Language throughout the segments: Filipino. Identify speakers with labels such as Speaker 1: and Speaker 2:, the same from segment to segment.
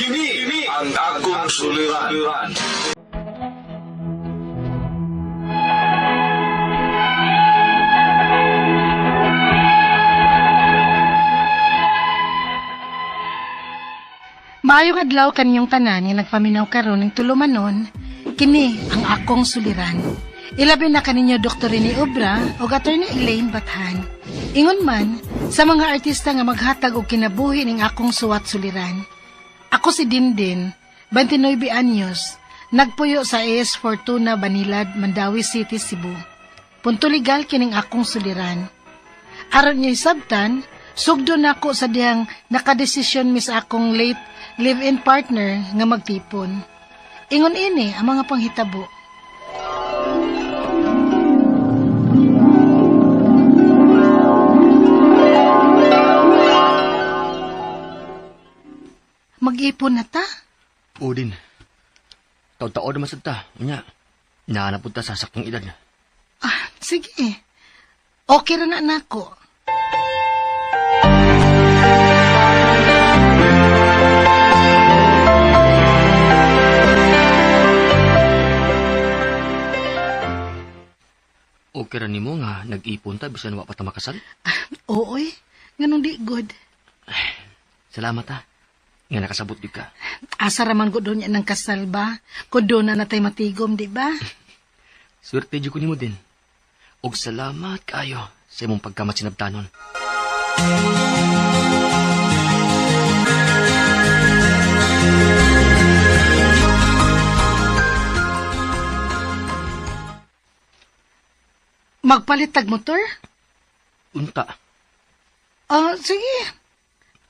Speaker 1: Kini ang akong suliran.
Speaker 2: Maayong adlaw kaninyong tanan nga nagpaminaw karon ng tulumanon, kini ang akong suliran. Ilabi na kaninyo Dr. Rene Obra o Attorney Elaine Bathan. Ingon man sa mga artista nga maghatag og kinabuhi ning akong suwat suliran. Ako si Dindin, 29 anyos, nagpuyo sa AS Fortuna, Banilad, Mandawi City, Cebu. Punto legal kining akong suliran. Aron niya sabtan, sugdo nako sa diyang nakadesisyon mis akong late live-in partner nga magtipon. Ingon ini ang mga panghitabo. Mag-ipon na ta?
Speaker 3: Udin. Taon-taon naman sa ta. Unya, nahanap po ta sa saktong edad.
Speaker 2: Ah, sige. Okay ra na nako.
Speaker 3: Okay ra nimo nga nag-ipon ta bisan wa pa ta makasal?
Speaker 2: Ooy, ganun di good.
Speaker 3: Salamat ha. Nga nakasabot di ka.
Speaker 2: Asa raman ko doon yan ng kasal ba? Kung doon na natay matigom, di ba?
Speaker 3: Swerte di ko nimo din. Og salamat kayo sa imong pagkamat sinabtanon.
Speaker 2: Magpalit tag motor?
Speaker 3: Unta.
Speaker 2: Sige.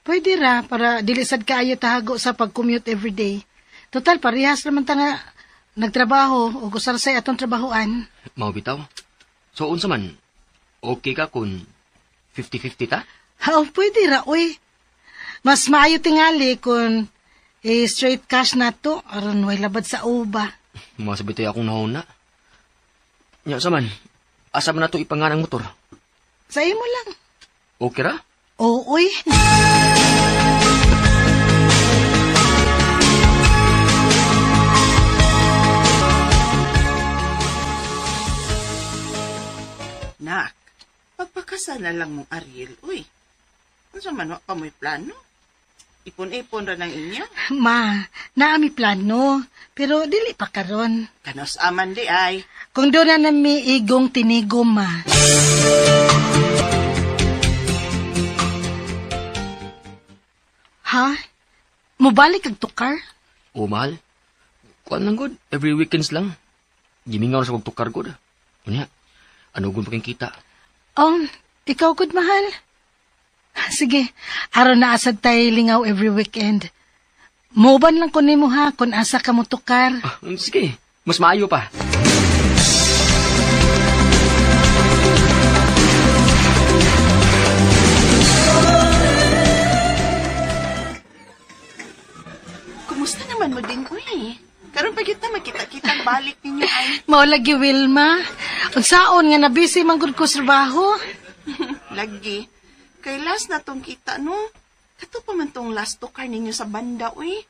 Speaker 2: Pwede ra para dilisad kaayo tahago sa pag-commute everyday. Total, parehas naman ta nga nagtrabaho o gusarsay atong trabahoan.
Speaker 3: Mao bitaw. So unsa man? Okay ka kung 50-50 ta?
Speaker 2: Pwede ra, uy. Mas maayo tingali kung straight cash na to aron way labad sa uba.
Speaker 3: Masabitay akong nahuna. Nya sa man? Asa man nato ipanganang motor?
Speaker 2: Sa imo lang.
Speaker 3: Okay ra?
Speaker 2: Oo, uy.
Speaker 4: Nak, pagpakasal na lang mong Ariel, uy. Ano man pa mo'y plano? Ipon-ipon ra ng inyo?
Speaker 2: Ma, naami plano, pero dili pa karon.
Speaker 4: Kanos aman di ay.
Speaker 2: Kung doon na nami igong tinigom, ma. Ha? Mubalik kag tukar?
Speaker 3: O mahal. Kuan lang good. Every weekends lang. Gimingaw na sa pagtukar good. Unya, ano gun pa kayong kita?
Speaker 2: Ikaw good, mahal? Sige, aron na asad tayo lingaw every weekend. Moban lang ko nimo ha, kung asa ka mo tukar.
Speaker 3: Sige, mas maayo pa.
Speaker 4: Kumusta naman mo din, uy? Karon pa kita makita-kitang balik ninyo ay.
Speaker 2: Maulagi, Wilma. Unsaon nga nabisi manggod ko sa trabaho?
Speaker 4: Lagi. Kay last na tong kita, no? Kato pa man tong last tukar ninyo sa banda, uy.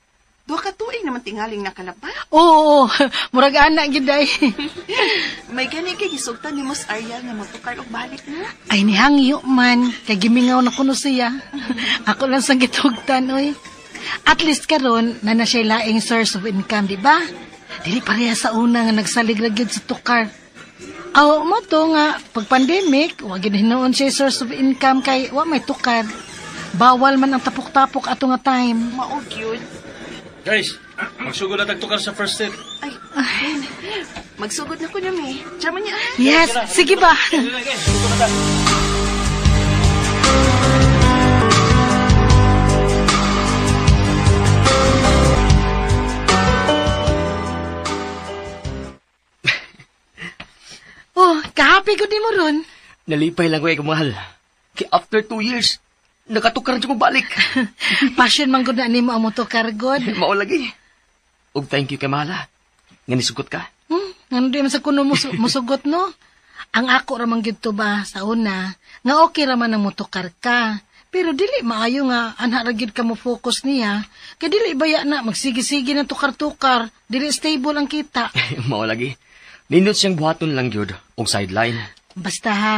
Speaker 4: Duha ka tuig naman tingaling nakalapat.
Speaker 2: Oo, murag anak giday.
Speaker 4: May gani kay gisugtan ni Mos Ariel nga motukar og balik na.
Speaker 2: Ay nihangyo man, kay gimingaw na kuno siya. Ako lang sang gitugtan, oy. At least karon na siya laing source of income, di ba? Dili pareha sa una nga nagsalig ra gyud sa tukar. Mo to nga pag pandemic, wa gyud hinuon siya source of income kay wa may tukar. Bawal man ang tapok-tapok ato nga time.
Speaker 4: Maog yun.
Speaker 5: Guys, magsugod na tagtukar sa first set.
Speaker 4: Ay, magsugod na ko niya, may. Diyan niya.
Speaker 2: Yes, sige ba? Kahapi ko di mo ron.
Speaker 3: Nalipay lang ko ay kamahal. Kay after 2 years, nakatukaran siya mo balik.
Speaker 2: Passion man gud na nimo ang motor god.
Speaker 3: Mao lagi. Og thank you kay mahala. Nga nisugot ka.
Speaker 2: Ngano di man sa kuno musugot no? Ang ako ra man gyud to ba sa una, nga okay ra man ang motokar ka. Pero dili maayo nga anha ra gyud ka mo focus niya. Kay dili baya na magsige-sige na tukar-tukar, dili stable ang kita.
Speaker 3: Mao lagi. Nindot siyang buhaton lang gyud og sideline.
Speaker 2: Basta ha.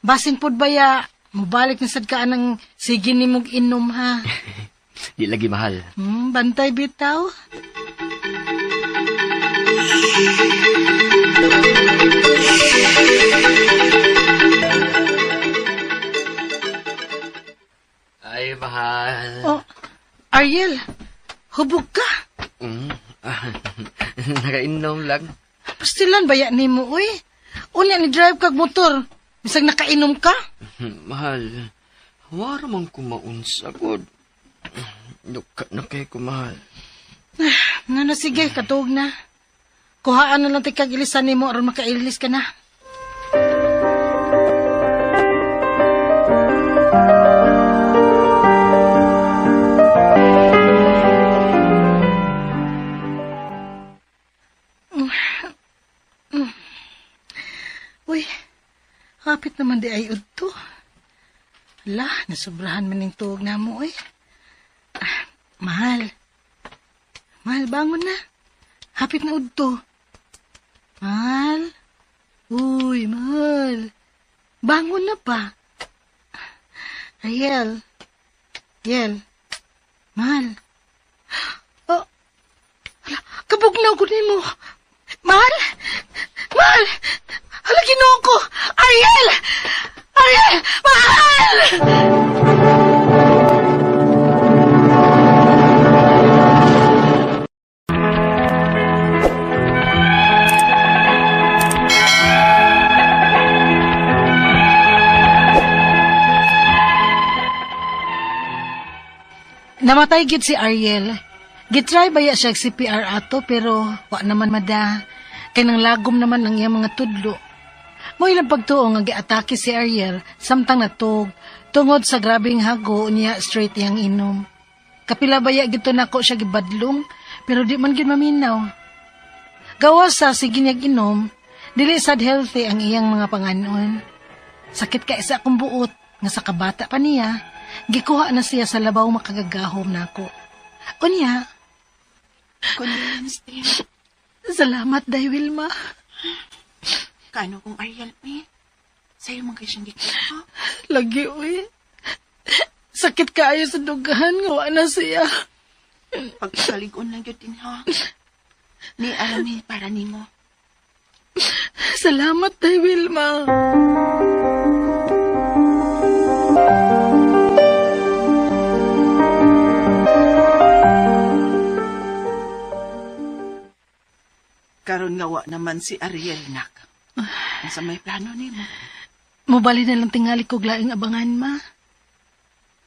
Speaker 2: Basin pod baya, mobalik na sad ka anang sige nimog inom ha.
Speaker 3: Di lagi mahal.
Speaker 2: Bantay bitaw.
Speaker 3: Ay, mahal.
Speaker 2: Oh, Ariel, hubog ka.
Speaker 3: Nakainom lang.
Speaker 2: Pastilan baya nimo uy. Unya ni drive kag motor. Bisag nakainom ka.
Speaker 3: Mahal. Wara man ko maunsa god. Dukat na kay ko, mahal.
Speaker 2: Nga na sige, katuog na. Kuhaan na lang tikag ilisan nimo aron makailis ka na. Uy, hapit naman di ay udto. Hala, nasubrahan man ng tuog na mo, uy. Mahal. Mahal, bangon na. Hapit na udto. Mahal. Uy, mahal. Bangon na pa. Ariel. Ariel. Mahal. Oh. Hala, kabugnaw ko nimo. Mahal. Mahal. Hala, ginoo ko. Ariel. Ariel. Mahal. Namatay gid si Ariel. Gitry baya siya CPR ato pero wa naman mada. Kay nang lagom naman ang iyang mga tudlo. Mo ilang pagtuo nga giatake si Ariel samtang natug tungod sa grabing hago niya straight yang inom. Kapila baya gito nako siya gibadlong pero di man gid maminaw. Gawas sa sige niyang inom, dili sad healthy ang iyang mga panganon. Sakit kay sa akong buot nga sa kabata pa niya. Gikuha na siya sa labaw makagagahom nako. Unya,
Speaker 4: Condolence din.
Speaker 2: salamat day Wilma.
Speaker 4: Kano kung Ariel, mi? Sa'yo man kayo siyang gikuha.
Speaker 2: Lagi uy. Sakit kaayo sa dugahan nga wa na siya.
Speaker 4: Pagkakaligon lang yun din, ha? Ni alami para nimo.
Speaker 2: Salamat day Wilma.
Speaker 4: Karon nga wa naman si Ariel, nak. Ang sa may plano nimo.
Speaker 2: Mubali na lang tingali ko laing abangan ma.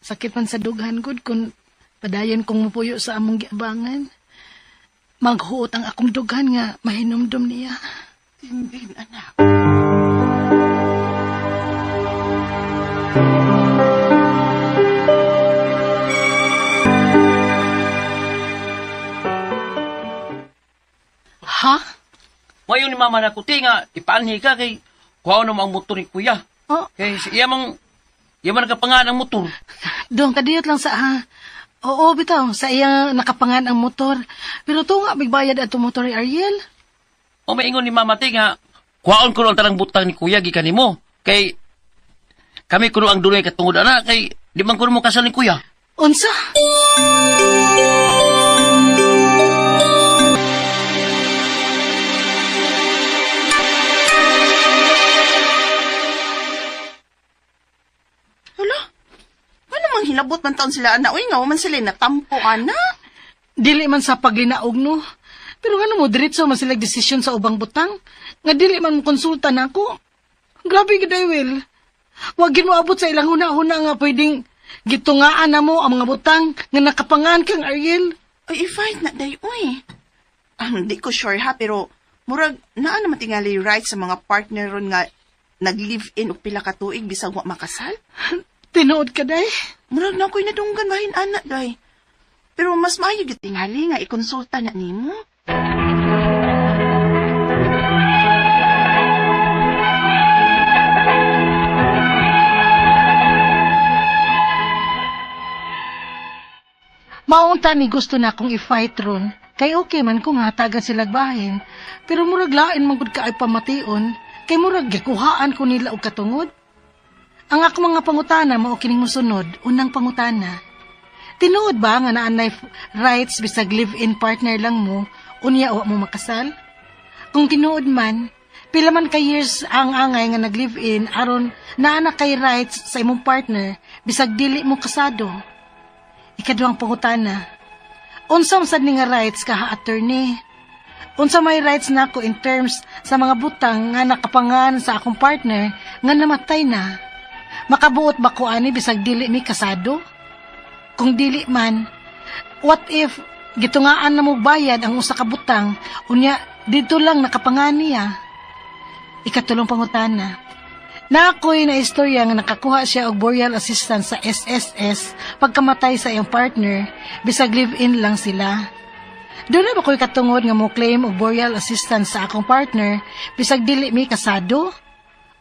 Speaker 2: Sakit man sa dughan gud kung padayon kong mupuyo sa among giabangan. Maghuot ang akong dughan nga mahinumdum niya.
Speaker 4: Tindin, anak.
Speaker 2: Ha?
Speaker 5: Mayon ni mama na kuti nga, ipaanhi ka kay kuha na ang motor ni kuya.
Speaker 2: Oh,
Speaker 5: Kay iya man nakapangaan ang motor.
Speaker 2: doon kadiyot lang sa ha. Oo, bitaw, sa iyang nakapangan ang motor. Pero to nga, bigbayad ato motor ni Ariel.
Speaker 5: O maingon ni mama ti nga, kuhaon ko ang tarang butang ni kuya, gikan ni mo. Kay, kami kuno ang dunay katungod ana, kay di man kuno mo kasal ni kuya.
Speaker 2: Unsa?
Speaker 4: Hala? Ano mang hilabot man taon sila, anak? Uy, nga man sila natampo, ana?
Speaker 2: Dili man sa paglinaog no. Pero ano mo, diretso man sila desisyon sa ubang butang. Nga dili man mo konsulta nako. Grabe giday, Will. Wag mo abot sa ilang huna-huna nga pwedeng gitungaan na mo ang mga butang nga nakapangan kang Ariel.
Speaker 4: Ay, i-fight na, day, uy. Di ko sure, ha, pero murag, naa naman tingali right sa mga partner ron nga nag-live-in o pila ka tuig bisag wa makasal?
Speaker 2: Tinuod ka, day.
Speaker 4: Murag na ako'y nadunggan bahin anak, day. Pero mas maayo gyud tingali nga ikonsulta na nimo.
Speaker 2: Maunta ni gusto na akong i-fight ron. Kay okay man ko nga tagan sila bahin. Pero murag lain man gud ka ay pamation. Kay murag gikuhaan ko nila og katungod. Ang ako mga pangutana mao kining mosunod. Unang pangutana. Tinuod ba nga naanay rights bisag live-in partner lang mo unya wa mo makasal? Kung tinuod man, pila man ka years ang angay nga nag-live-in aron naana kay rights sa imong partner bisag dili mo kasado. Ikaduhang pangutana. Unsa sad ni nga rights ka ha attorney? Unsa may rights nako in terms sa mga butang nga nakapangan sa akong partner nga namatay na? Makabuot ba ko ani bisag dili mi kasado? Kung dili man, what if gitungaan na mo bayad ang usa ka butang unya dito lang nakapangan niya? Ikatulong pangutana. Na ako'y na istorya nga nakakuha siya og burial assistance sa SSS pagkamatay sa iyang partner, bisag live-in lang sila. Doon na ba ko'y katungod nga mo claim og burial assistance sa akong partner, bisag dili mi kasado?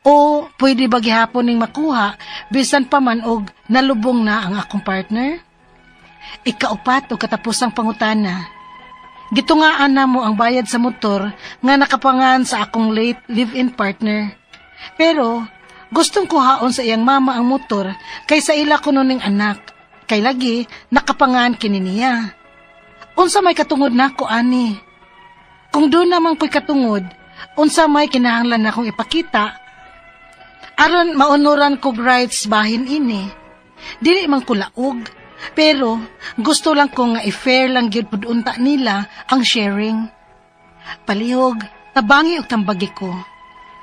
Speaker 2: O pwede ba gihapon ning makuha, bisan pa man og nalubong na ang akong partner? Ikaupat o katapusang pangutana. Gitungaan na mo ang bayad sa motor nga nakapangan sa akong late live-in partner. Pero, gustong kuhaon sa iyang mama ang motor kaysa ila ko ning anak. Kay lagi, nakapangan kini niya. Unsa may katungod nako ani? Kung doon naman ko'y katungod, unsa may kinahanglan akong ipakita? Aron maunuran kog rights bahin ini. Dili man ko laog, pero gusto lang ko nga i-fair lang gyud pud unta nila ang sharing. Palihog, tabangi og tambagi ko.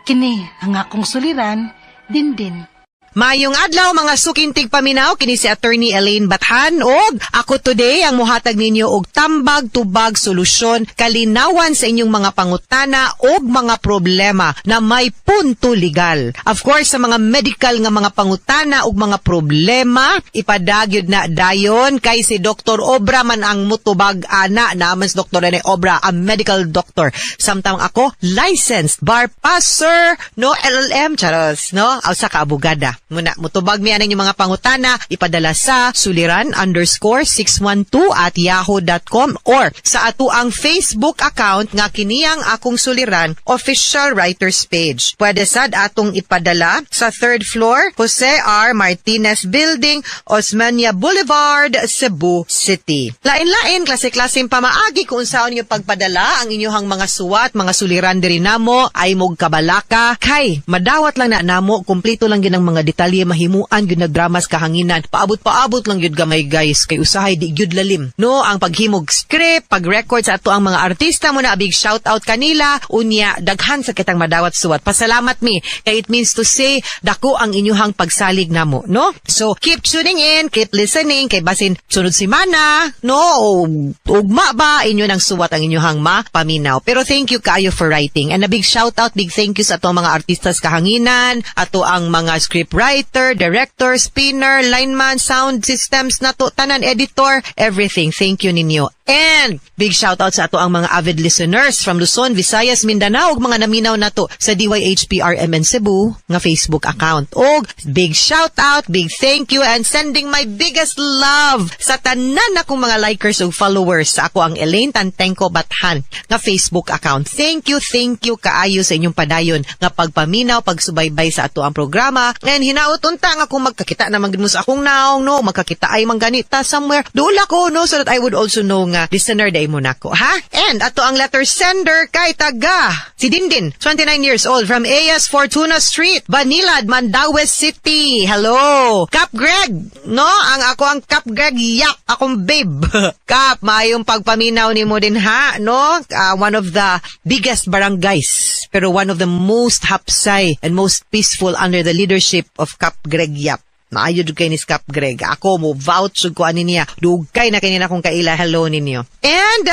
Speaker 2: Kini ang akong suliran, din.
Speaker 6: Mayong adlaw mga sukintig paminaw kini si Attorney Elaine Bathan og ako today ang mohatag ninyo og tambag tubag solusyon kalinawan sa inyong mga pangutana og mga problema na may punto legal. Of course sa mga medical nga mga pangutana og mga problema ipadagyod na dayon kay si Dr. Obra man ang mutubag ana naman si Dr. Rene Obra a medical doctor. Samtang ako licensed bar passer no LLM charos no asa ka abogada. Muna, mutubag mi aning yung mga pangutana, ipadala sa suliran_612@yahoo.com or sa ato ang Facebook account nga kiniyang akong suliran official writers page. Pwede sad atong ipadala sa 3rd floor, Jose R. Martinez Building, Osmeña Boulevard, Cebu City. Lain-lain, klase-klaseng pamaagi kung saan nyo pagpadala ang inyong mga suwat, mga suliran diri namo, ay mog kabalaka, kay madawat lang na namo, kumplito lang ginang mga detalye mahimuan gyud nagdramas kahanginan paabot lang gyud gamay guys kay usahay di gyud lalim no ang paghimog script pag-record sa ato ang mga artista mo na big shout out kanila unya daghan sa kitang madawat suwat pasalamat mi kay it means to say dako ang inyuhang pagsalig namo no so keep tuning in keep listening kay basin sunod semana no ugma ba inyo nang suwat ang inyuhang mapaminaw pero thank you kaayo for writing and a big shout out big thank you sa ato mga artistas kahanginan ato ang mga script writer, director, spinner, lineman, sound systems nato, tanan, editor, everything. Thank you ninyo. And big shout out sa ato ang mga avid listeners from Luzon, Visayas, Mindanao ug mga naminaw nato sa DYHPRMN Cebu nga Facebook account. Og big shout out, big thank you and sending my biggest love sa tanan akong mga likers ug followers sa ako ang Elaine Tantenko Bathan nga Facebook account. Thank you kaayo sa inyong padayon nga pagpaminaw, pagsubaybay sa ato ang programa. And hinaot unta nga kung magkakita naman gid mo sa akong naong no, magkakita ay mangganita somewhere. Dula ko no so that I would also know nga listener day mo nako ha. And ato ang letter sender kay taga si Dindin, 29 years old from AS Fortuna Street, Banilad, Mandaue City. Hello. Cap Greg, no? Ang Cap Greg, yap, akong babe. Cap, mayong pagpaminaw ni mo din ha, no? One of the biggest barangays, pero one of the most hapsay and most peaceful under the leadership of Cap Greg Yap. Maayo jud kay ni Cap Greg. Ako mo vouch jud ko ani niya. Dugay na kanina kong kaila hello ninyo. And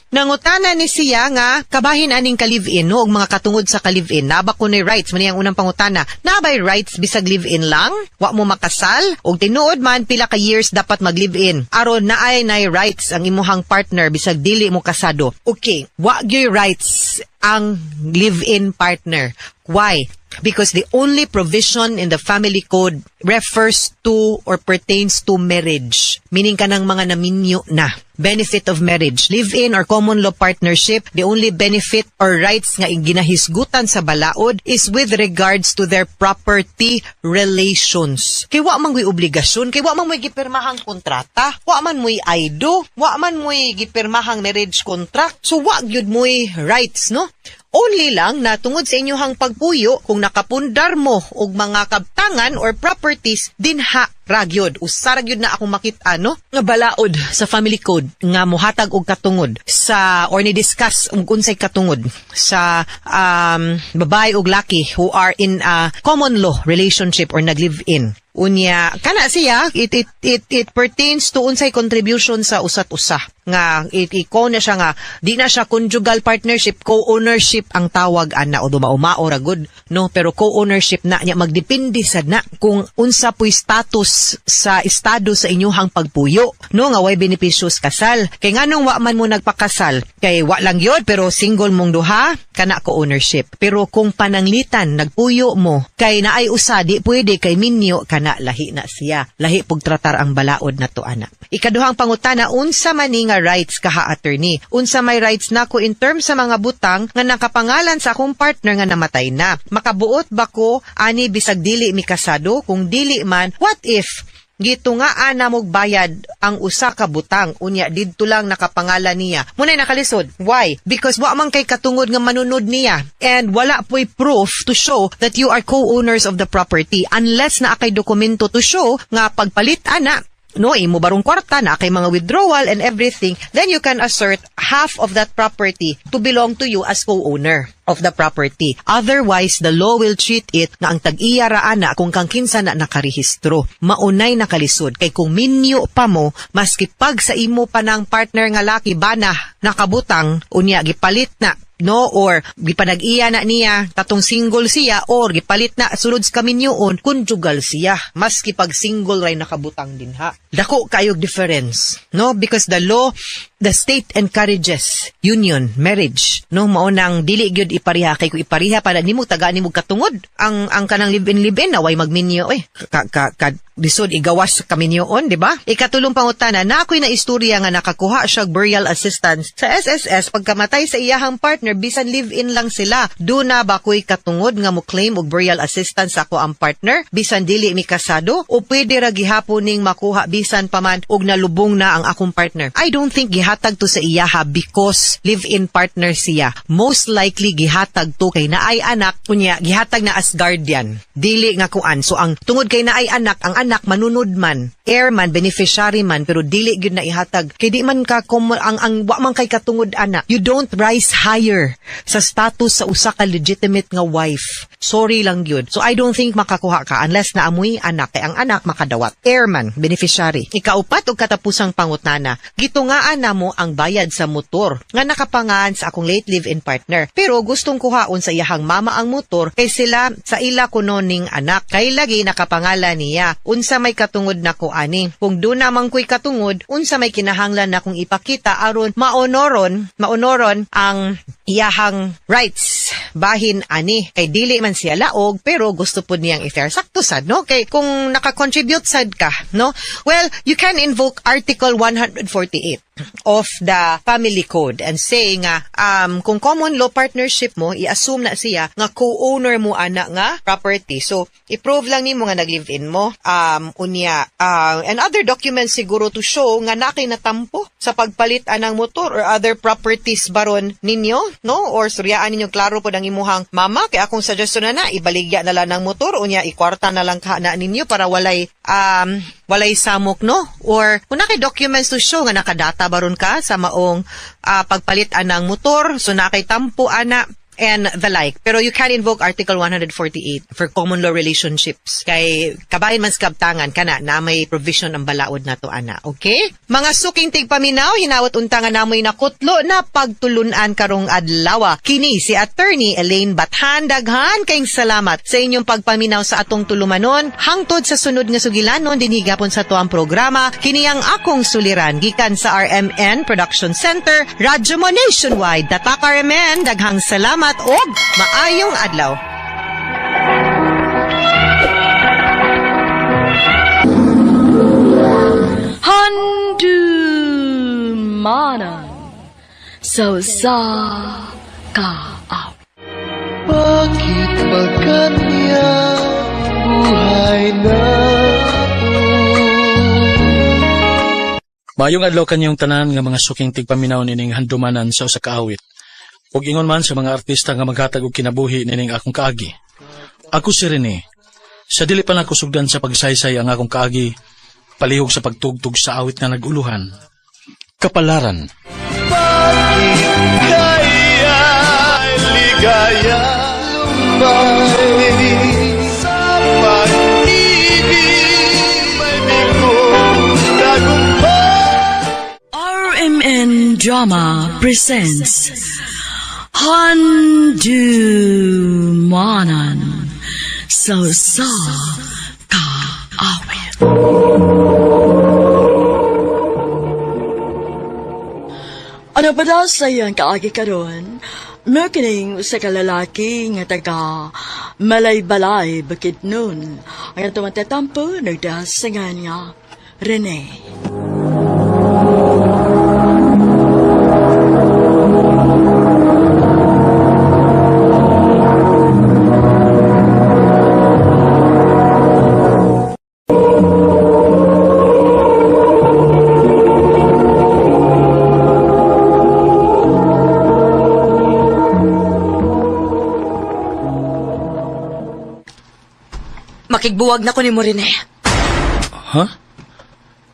Speaker 6: nangutana ni siya nga kabahin aning ka-live-in no og mga katungod sa ka-live-in. Naba ko ni rights man ang unang pangutana. Nabay rights bisag live-in lang? Wa mo makasal og tinuod man pila ka years dapat mag-live-in. Aron naay nay rights ang imuhang partner bisag dili mo kasado. Okay, wa gyud rights ang live-in partner. Why? because the only provision in the family code refers to or pertains to marriage. Meaning ka ng mga naminyo na. Benefit of marriage. Live-in or common law partnership, the only benefit or rights nga ginahisgutan sa balaod is with regards to their property relations. Kay wa man mo'y obligasyon, kay wa man mo'y gipirmahang kontrata, wa man mo'y aido, wa man mo'y gipirmahang marriage contract, so wa gyud mo'y rights, no? Only lang na tungod sa inyong pagpuyo kung nakapundar mo og mga kabtangan or properties dinha ragyod. Usa ragyod na akong makita no nga balaod sa family code nga mohatag og katungod sa or ni discuss ug unsay katungod sa babae ug laki who are in a common law relationship or nag-live in. Unya kana siya it pertains to unsay contribution sa usat usa nga iko na siya nga di na siya conjugal partnership, co-ownership ang tawag ana o dumaumao ra gud no, pero co-ownership na nya magdepende sad na kung unsa puy status sa estado sa inyong pagpuyo no, nga way benepisyos kasal kay nganong wa man mo nagpakasal kay wa lang yun pero single mong duha kana co-ownership, pero kung pananglitan nagpuyo mo kay naay usa di pwede kay minyo kana lahi na siya, lahi pug tratar ang balaod na to ana. Ikaduhang pangutana, unsa man ni nga rights kaha attorney? Unsa may rights nako in terms sa mga butang nga nakapangalan sa akong partner nga namatay na? Makabuot ba ko ani bisag dili mi kasado? Kung dili man, what if gitungaan na mog bayad ang usa ka butang unya didto lang nakapangalan niya? Munay nakalisod. Why? Because wa man kay katungod nga manunod niya and wala po'y proof to show that you are co-owners of the property unless na akay dokumento to show nga pagpalit ana no, imo barong kwarta na kay mga withdrawal and everything, then you can assert half of that property to belong to you as co-owner of the property. Otherwise, the law will treat it nga ang tag-iya ra ana kung kang kinsa na nakarehistro. Maunay nakalisod kay kung minyo pa mo maski pag sa imo pa ng partner nga laki bana nakabutang unya gipalit na no, or gipanag-iya na niya tatong single siya or gipalit na sulod sa kaminyoon conjugal siya maski pag single ray nakabutang dinha. Dako kayog difference no, because the law, the state encourages union, marriage no, mao nang dili gyud ipariha kay kung ipariha para nimo taga nimo katungod ang kanang live-in na way magminyo lisod igawas sa kaminyoon, di ba? Ikatulong pangutana, na ako'y na istorya nga nakakuha siya burial assistance sa SSS pagkamatay sa iyahang partner bisan live-in lang sila. Do na ba ko'y katungod nga mo claim og burial assistance ako ang partner bisan dili mi kasado o pwede ra gihapon ning makuha bisan paman og nalubong na ang akong partner? I don't think gihatag to sa iyaha because live-in partner siya. Most likely gihatag to kay naay anak kunya gihatag na as guardian. Dili nga kuan. So ang tungod kay naay anak, ang anak manunod man, heir man, beneficiary man, pero dili gyud na ihatag kay di man ka ang wa man kay katungod ana. You don't rise higher sa status sa usa ka legitimate nga wife. Sorry lang gyud. So I don't think makakuha ka unless na amoy anak, kay ang anak makadawat. Heir man, beneficiary. Ikaupat og katapusang pangutana, gitungaan namo ang bayad sa motor nga nakapangan sa akong late live-in partner. Pero gustong kuhaon sa iyahang mama ang motor kay sila sa ila kuno ning anak. Kay lagi nakapangalan niya. Unsa may katungod nako ani? Kung do namang ko'y katungod, unsa may kinahanglan na kung ipakita aron maonoron ang iyahang rights bahin ani kay dili man siya laog pero gusto pud niyang i-fair sakto sad no, kay kung naka-contribute sad ka no, well you can invoke Article 148 of the family code and say nga kung common law partnership mo i-assume na siya nga co-owner mo ana nga property, so i-prove lang nimo nga nag-live-in mo unya and other documents siguro to show nga nakay natampo sa pagpalit anang motor or other properties baron ninyo no, or suryaan ninyo klaro po ang imuhang mama kay akong suggestion na ibaligya na lang ng motor unya ikwarta na lang ka na ninyo para walay samok no, or kung nakay documents to show nga nakadata baron ka sa maong pagpalit anang motor, so nakay tampo ana and the like. Pero you can invoke Article 148 for common law relationships. Kay kabahin man sa kabtangan kana na may provision ang balaod na to ana. Okay? Mga suking tigpaminaw, hinawat untangan namoy nakutlo na pagtulunan karong adlaw. Kini si Attorney Elaine Bathan. Daghan kayong salamat sa inyong pagpaminaw sa atong tulumanon. Hangtod sa sunod nga sugilanon dinhigapon sa tuang programa. Kini ang akong suliran gikan sa RMN Production Center, Radyo Mo Nationwide. Tatak RMN, daghang salamat og maayong adlaw.
Speaker 7: manan. So sa kaaw.
Speaker 8: Bakit ba ganyan buhay na
Speaker 9: Mayong adlaw kanyong tanan nga mga suking tigpaminaw nining handumanan sa usa ka awit. Ug ingon man sa mga artista nga maghatag og kinabuhi nining akong kaagi. Ako si Rene. Sa dili pa nako sugdan sa pagsaysay ang akong kaagi, palihog sa pagtugtog sa awit nga naguluhan. Kapalaran.
Speaker 8: kaya ligaya lumbay sa pag-ibig may di ko tagumpay.
Speaker 7: RMN Drama presents Handumanan. So sa kaawit. Ano ba daw sa iyang kaagi karon? Merkining sa kalalaki nga taga Malay-Balay bakit nun. Ang tumatatampo nagdasangan nga Rene.
Speaker 6: Makigbuwag na ko ni mo, Rene.
Speaker 9: Ha?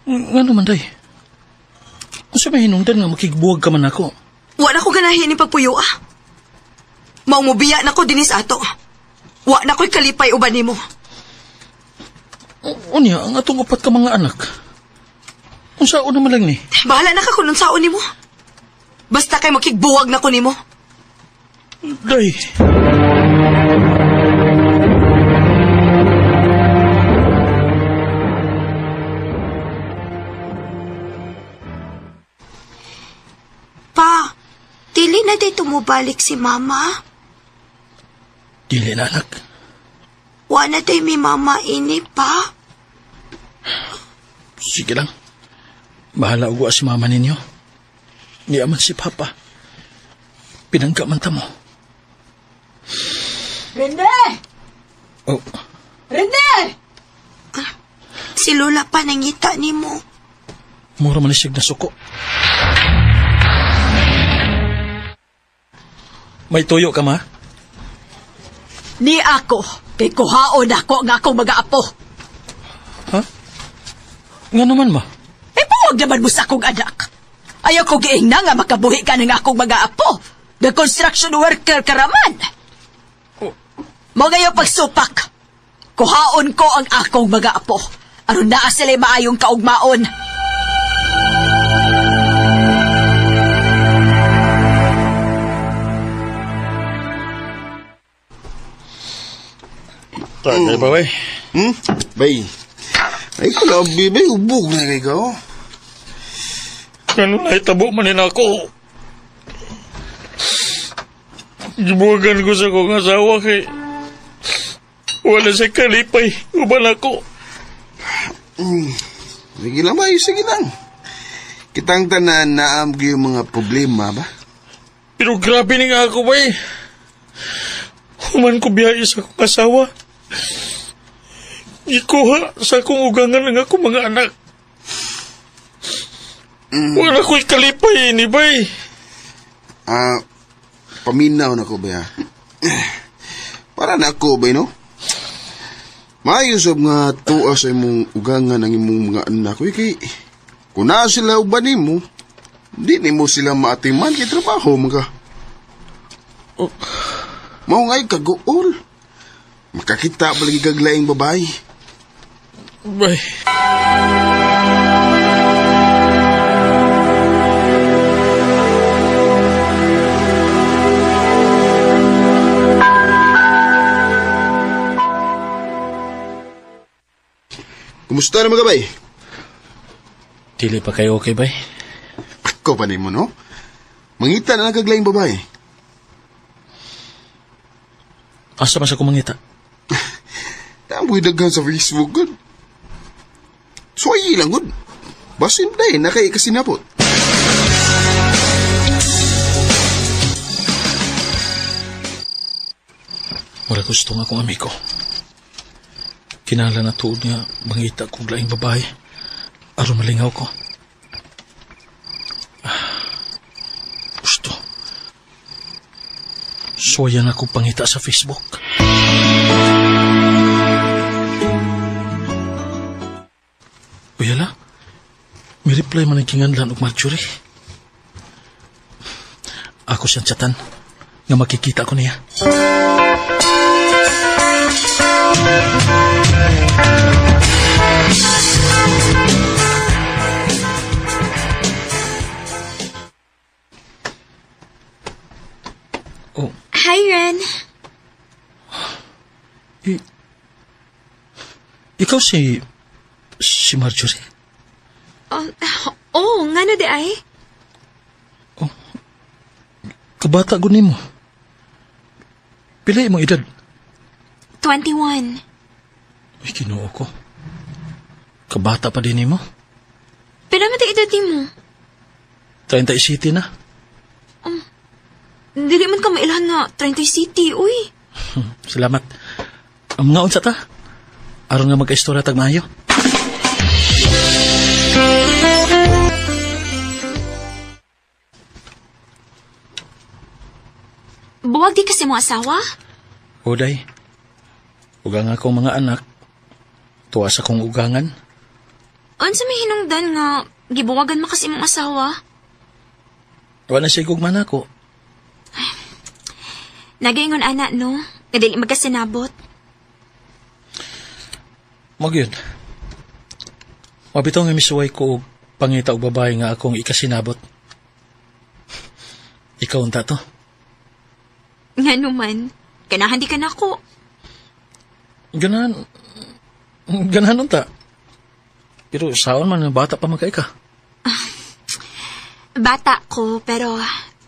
Speaker 9: Nga naman, day. Kung sa may hinungdan nga makigbuwag ka man ako.
Speaker 6: Wa na ko ganahin ni pagpuyo, ah. Maumubiya na ko dinis ato. Wa na ko'y kalipay uban ni mo.
Speaker 9: Unya, ang atong upat ka mga anak. Kung saan naman lang ni.
Speaker 6: Bahala na ka kung saon ni mo. Basta kay makigbuwag na ko ni mo.
Speaker 9: Day.
Speaker 10: Pa, dili na day tumubalik si mama.
Speaker 9: Dili na, anak.
Speaker 10: Wa na day mi mama ini, pa.
Speaker 9: Sige lang. Bahala ugwa si mama ninyo. Niyaman si papa. Pinangga man ta mo.
Speaker 6: Rene!
Speaker 9: Oh,
Speaker 6: Rene!
Speaker 10: Si Lola pa nangita ni mo.
Speaker 9: mura manisig na suko. May tuyo ka, ma?
Speaker 7: Ni ako, kay kuhaon ako nga akong mag-aapo.
Speaker 9: Ha? Nga naman, ma?
Speaker 7: Eh, puwag naman mo sa akong anak. Ayaw ko giing na nga makabuhi ka ng akong mag-aapo. The construction worker karaman. Mo ngayon pagsupak. Kuhaon ko ang akong mag-aapo. Aron naa sila maayong kaugmaon.
Speaker 9: Tagay ba, bay?
Speaker 8: Bay, ay kalabi, bay, ubog na kay ka.
Speaker 9: Ano na itabo manin ako? Gibuwagan ko sa kong asawa kay wala sa kalipay. Uban ako.
Speaker 8: Sige lang, bay, sige lang. Kitang tanan naam yung mga problema ba?
Speaker 9: Pero grabe ni nga ako, bay. Human ko biyahe sa kong asawa. Ikuha sa akong ugangan ng akong mga anak. Wala ko'y kalipay ni bay.
Speaker 8: Paminaw na ko ba ya? Para na ako ba, no? Maayos nga tuwa sa imong ugangan ng imong mga anak. Kay, kung na sila uban mo, di ni mo sila maatiman kay trabaho mga. Mao ngay kaguol. Makakita pa lagi kaglaing babae.
Speaker 9: Bay.
Speaker 8: Kumusta na mga bay?
Speaker 9: Dili pa kayo okay, bay?
Speaker 8: Ako pa mo, no? Mangita na kaglaing babae.
Speaker 9: Asa man sa kumangita?
Speaker 8: Tamoy daghan sa Facebook, good. So, ay lang, good. Basin day, nakay kasinapot.
Speaker 9: Mura gusto nga akong amigo. Kinahanglan na tuod nga mangita kong laing babae. Aron malingaw ko. Gusto. Suwayan ako pangita sa Facebook. Uyala, may reply man ang kinganlan og Marjorie. Ako siyang chatan nga makikita ko niya. Oh,
Speaker 10: Hi, Ren.
Speaker 9: ikaw si Marjorie?
Speaker 10: Nga na di ay?
Speaker 9: Kabata gunin mo. Pila imong edad?
Speaker 10: 21.
Speaker 9: Ay, Ginoo ko. Kabata pa din mo?
Speaker 10: Pero mati edad mo.
Speaker 9: 30 City na.
Speaker 10: Dili man ka mailhan nga 30 city, uy.
Speaker 9: Salamat. Nga unsa ta? Aron nga magka-istorya tag maayo.
Speaker 10: Buwag di kasi mo asawa?
Speaker 9: Oday. Ugang akong mga anak. Tuwa sa kong ugangan.
Speaker 10: Unsa may hinungdan nga gibuwagan mo kasi mong asawa?
Speaker 9: Wala siya gugman ako.
Speaker 10: Nagaingon anak, no? Kadili magkasinabot.
Speaker 9: Magyud. Mabitaw nga misuway ko og pangita og babae nga akong ikasinabot. Ikaw unta to.
Speaker 10: Nga naman, ganahan di ka na ako.
Speaker 9: Ganahan unta. Pero saon man nga bata pa man kay ka.
Speaker 10: Bata ko, pero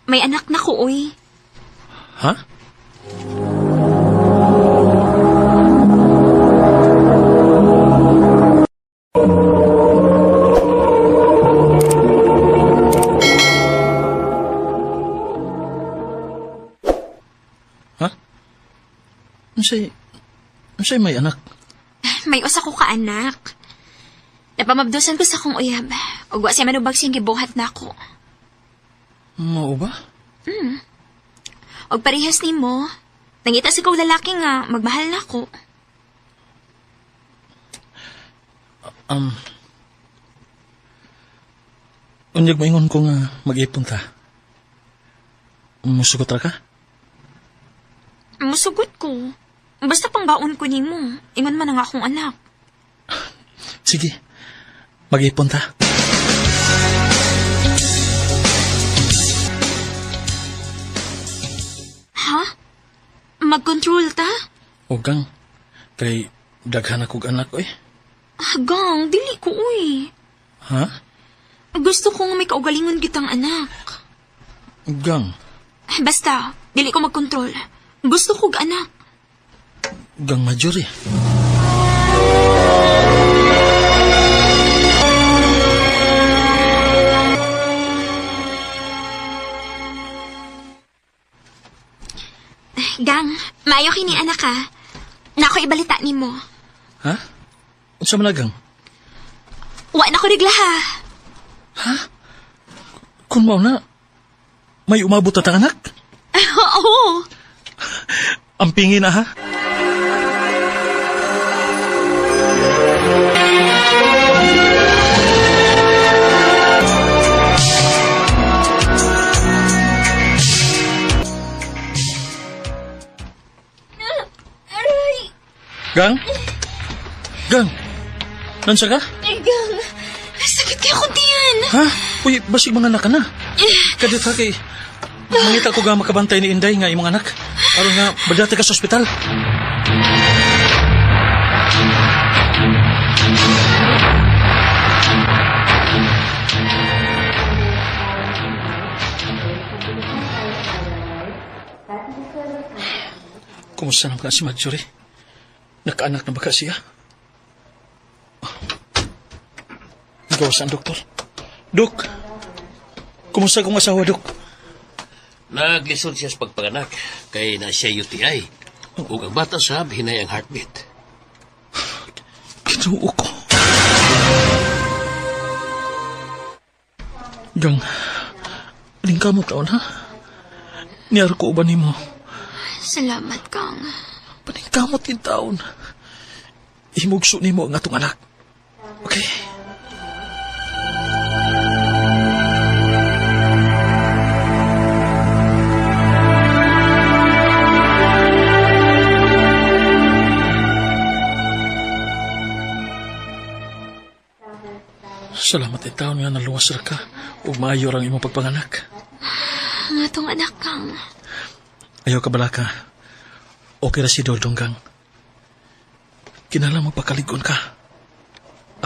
Speaker 10: may anak na ko, uy.
Speaker 9: Ha? Ha? Unsay may anak?
Speaker 10: May usa ko ka anak. Napamabdusan ko sa kong uyab. Ug wa siya manubag siyang gibuhat na ako.
Speaker 9: Mao ba?
Speaker 10: Og parehas ni mo, nangita sa kong lalaki nga magmahal na ako.
Speaker 9: Unyag maingon ko nga mag-ipon ta. Musugot ra ka?
Speaker 10: Musugot ko. Basta pang baon ko nimo. Ingon man ang akong anak.
Speaker 9: Sige, mag-ipon ta.
Speaker 10: Ha? Mag-control ta?
Speaker 9: Ugang, kay daghan akong anak ko eh.
Speaker 10: Hagang, dili ko uy.
Speaker 9: Ha?
Speaker 10: Gusto ko nga may kaugalingon kitang anak.
Speaker 9: Ugang,
Speaker 10: Basta, dili ko mag-control. Gusto ko anak.
Speaker 9: ugang Marjorie.
Speaker 10: Gang, maayo kini anak ha. Nako ibalita nimo.
Speaker 9: Ha? Unsa man agang?
Speaker 10: Wa na ko rigla ha.
Speaker 9: Kung mao na, may umabot at ang anak?
Speaker 10: Oo.
Speaker 9: Ang pingi na ha?
Speaker 10: Aray.
Speaker 9: Gang? Gang? Nansa ka?
Speaker 10: Gang, sakit kaya akong tiyan.
Speaker 9: Ha? Uy, basig mga anak ka na. Kadit ha kay... Mangita ko nga makabantay ni Inday nga imong anak. Aron nga, badate ka sa ospital. Kumusta naman ka si Marjorie? Nakaanak na ba ka siya? Gawas ang doktor. Dok! Kumusta kong asawa, Dok?
Speaker 5: Naglisod siya sa pagpanganak kay na siya UTI.
Speaker 11: Ug ang bata sab hinay ang heartbeat.
Speaker 9: Kinuo ko. Gang, aling kamot taon ha? Niyar ko uban mo.
Speaker 10: Salamat, Kang.
Speaker 9: Paningkamot din taon. Himugso ni mo ang atong anak. Okay? Salamat din taon nga naluwas ra ka ug maayo ang imong pagpanganak.
Speaker 10: Ang atong anak, Kang.
Speaker 9: Ayaw ka bala ka. Okay ra si Doldong Gang. Kinala magpakaligon ka.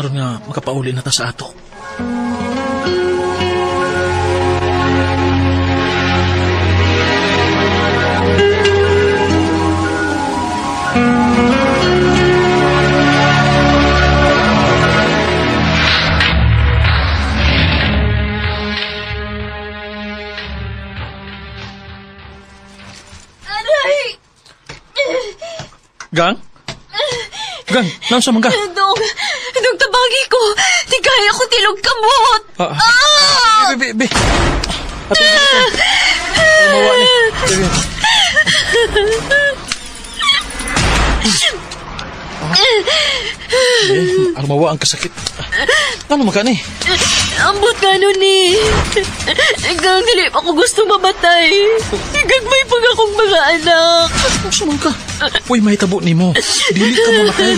Speaker 9: Aron nga makapauli na ta sa ato. Gang? Gang, naunsa man ka?
Speaker 10: Dong, tabagi ko. Di kaya ko tilog kamot.
Speaker 9: Be. Ato dito. Mawa ni. Mawa ang kasakit. Ano maka ni?
Speaker 10: Ambot ka nun ni. Gang, dili pa ko gusto mamatay. Gagmay pag akong mga anak.
Speaker 9: Naunsa man ka? Uy, may tabo ni mo. Dili ka mo nakay.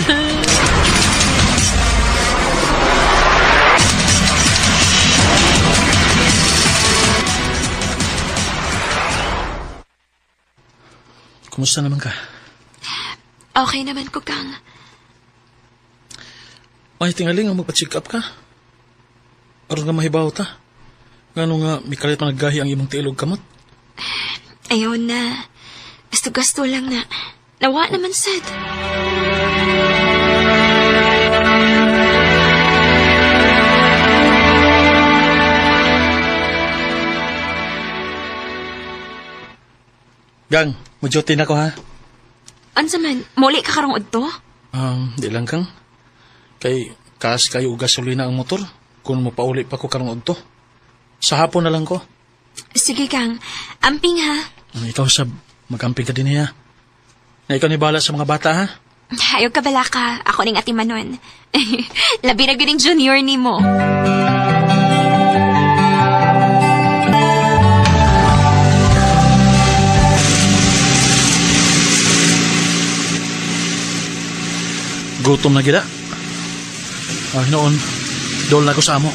Speaker 9: Kumusta naman ka?
Speaker 10: Okay naman ko, Kang.
Speaker 9: May tingaling ang magpa-check up ka. Aron nga mahibaw ta. Ngano nga, may kalit pa naggahi ang imong tiilog kamot.
Speaker 10: Ayaw na. Gasto-gasto lang na. Nawa naman, sad.
Speaker 9: Gang, mujote na ko ha.
Speaker 10: Ansa man, muli ka karong udto?
Speaker 9: Di lang kang. Kay kaas kayo gasolina ang motor. Kung mo pauli pa ko karong udto. Sa hapon na lang ko.
Speaker 10: Sige, Kang. Amping ha.
Speaker 9: Ikaw sab, magamping ka din niya. Na ikaw ni bala sa mga bata ha.
Speaker 10: Ayaw ka bala ka. Ako ning ati Manon. Labi na gining junior ni mo.
Speaker 9: Gutom na gida. Noon, dol na ko sa amo.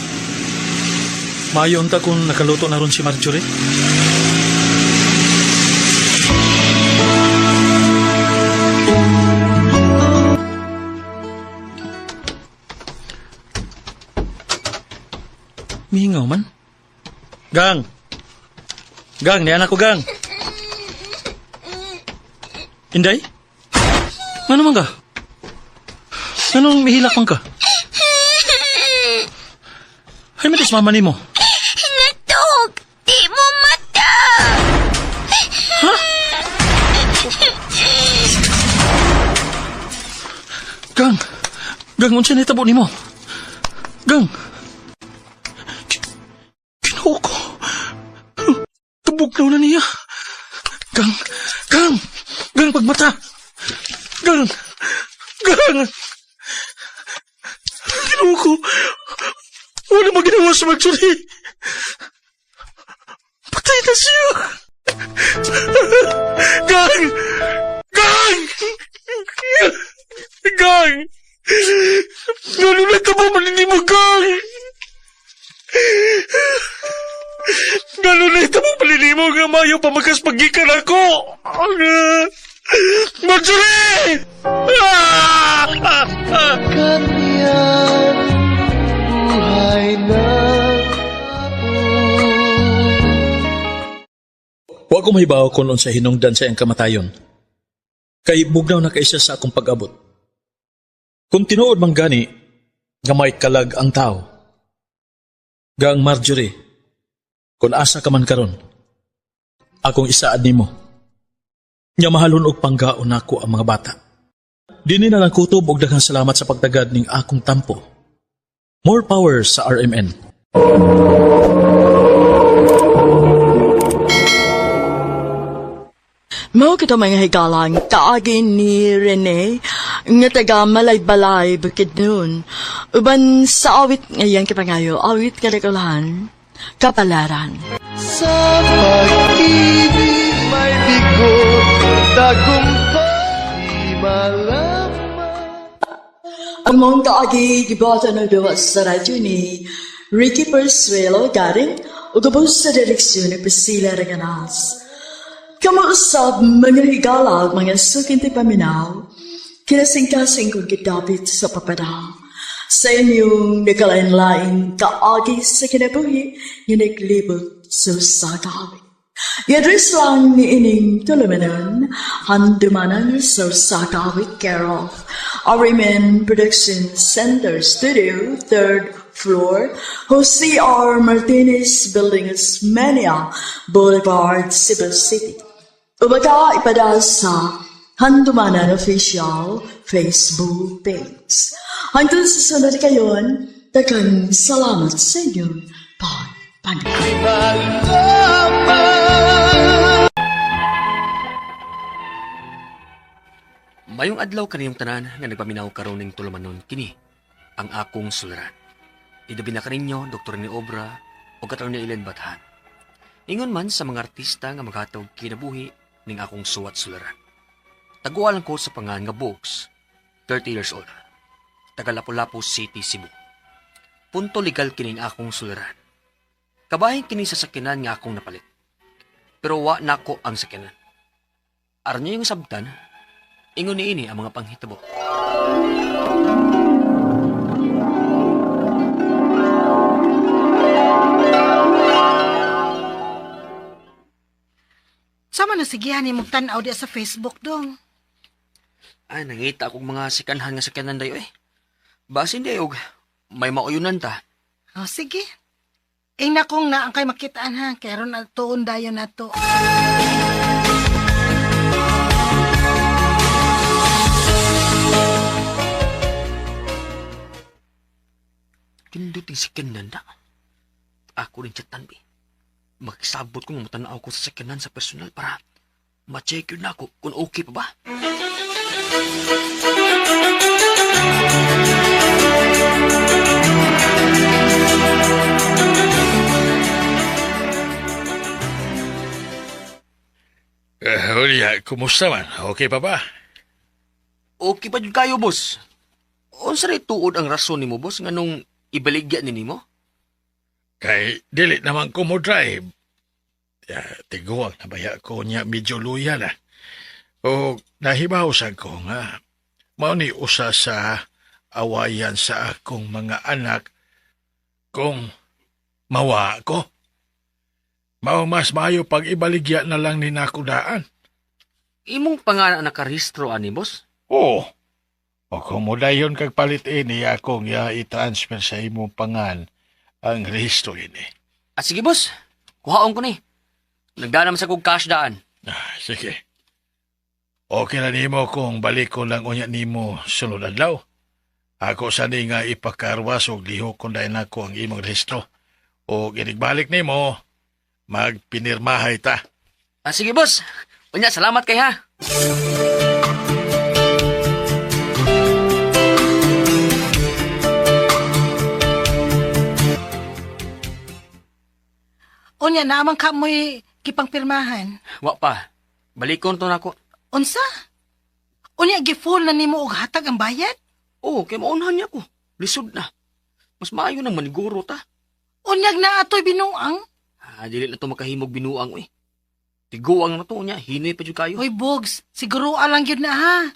Speaker 9: Maayon ta kung nakaluto na ron si Marjorie. Mihingaw man. Gang! Gang, ni anak ko, Gang! Inday? Ano man ka? Anong mihilak man ka? Ay, matis mama ni mo.
Speaker 10: Natog! Di mo mata!
Speaker 9: Ha? Gang! Gang, unsa na itabo ni mo? Gang! Kinuha ko. Tubugnaw na niya. Gang! Gang! Gang, pagmata! Gang! Gang! Kinuha ko. Wala maginawa sa Marjorie. Patay na siya. Gang! Gang! Gang! Nalulata mo manini mo, Gang! Nalulata mo manini mo nga mayo pamagas pagikan ako. Marjorie!
Speaker 12: Kanyang buhay na
Speaker 9: Wa ko mahibaw ko noon sa hinungdan sa iyang kamatayon. Kay bugnaw na kaisa sa akong pag-abot. Kung tinuod man gani, gamay kalag ang tao. Gang Marjorie, kung asa ka man karon, akong isaad nimo. Nya mahalon og panggaon nako ang mga bata. Dini na lang kutob og daghang salamat sa pagtagad ning akong tampo. More power sa RMN.
Speaker 7: Mao kita mga higalang kaagin ni Rene nga taga malay-balay bukid nun. Uban sa awit ngayon kipangayo, awit kadakulahan, kapalaran.
Speaker 12: Sa pag-ibig may bigo, tagumpay malaman.
Speaker 7: Ang mong kaagi gibata na dawa sa radyo ni Ricky Persuelo garing o gabos sa direksyon ni Priscilla Reganas. Kamausap mga higala mga sukinti paminaw, kinasing-kasing kong kitapit sa papadaw. Sa inyong nakalain-lain kaagi sa kinabuhi, nga naglibot sa sagawi. I-address lang ni ining tulumanon, handumanan sa sagawi care of RMN Production Center Studio, 3rd floor, Jose R. Martinez Building, Osmeña Boulevard, Cebu City. Ubaga ipada sa Handumanan Official Facebook page. Hanggang sa sunod kayon, daghang salamat sa inyong pagpanood.
Speaker 3: Mayong adlaw kaniyong tanan nga nagpaminaw karon ning tulumanon kini ang akong suliran. Idabi na kaninyo Dr. ni Obra o Atty. Ellen Bathan. Ingon man sa mga artista nga maghatag kinabuhi ning akong suwat suliran. Tagualan ko sa pangan nga Bogs, 30 years old. Taga Lapu-Lapu City, Cebu. Punto legal kining akong suliran. Kabahin kini sa sakinan nga akong napalit. Pero wa nako ang sakinan. Aron niyo yung sabtan, ingon niini ang mga panghitabo.
Speaker 2: Sama na sigihan ni mong tanaw di sa Facebook dong.
Speaker 3: Ay, nangita akong mga sikanhan nga sakyanan dayo eh. Basin dayo, may mauyunan ta.
Speaker 2: O, sige. Na kung na ang kay makitaan ha, kaya ron tuon dayo na to.
Speaker 3: Tindot yung sakyanan na. Ako rin chatan, be. Magsabot ko nga matanaw ko sa sakyanan sa personal para ma-check yun na ako kung okay pa ba.
Speaker 11: Julia, kumusta man? Okay pa ba?
Speaker 3: Okay pa yun kayo, boss. Unsa rin tuod ang rason ni mo, boss, nga nung ibaligya ni mo?
Speaker 11: Kay dili naman ko mo drive. Tiguang nabaya ko niya medyo luya na. O nahibawsan ko nga. Mao ni usa sa awayan sa akong mga anak kung mawa ko. Mao mas maayo pag ibaligya na lang ni nakudaan.
Speaker 3: Imong pangalan nakarehistro ani, boss?
Speaker 11: Oo. O kung mo dayon kag palit ini akong i-transfer sa imong pangan ang rehistro ini.
Speaker 3: Sige, boss. Kuhaon ko ni. Nagdaan naman sa kong cash daan.
Speaker 11: Sige. Okay na nimo kung balik ko lang unya nimo sunod adlaw. Ako sani nga ipakarwas og lihok kung dahil ako ang imong rehistro. O ginigbalik nimo, magpinirmahay ta.
Speaker 3: Sige, boss. Unya, salamat kay ha.
Speaker 2: Unya naman ka mo'y kipang pirmahan.
Speaker 3: Wa pa. Balikon to nako.
Speaker 2: Unsa? Unya gi-full na nimo og hatag ang bayad?
Speaker 3: Oo, kay maunhan niya ko. Lisod na. Mas maayo nang maniguro ta.
Speaker 2: Unyag na ato'y binuang?
Speaker 3: Dili na to makahimog binuang eh. Tiguang na to niya, hinoy pa jud kayo.
Speaker 2: Hoy, Bogs, siguro alang yun na ha.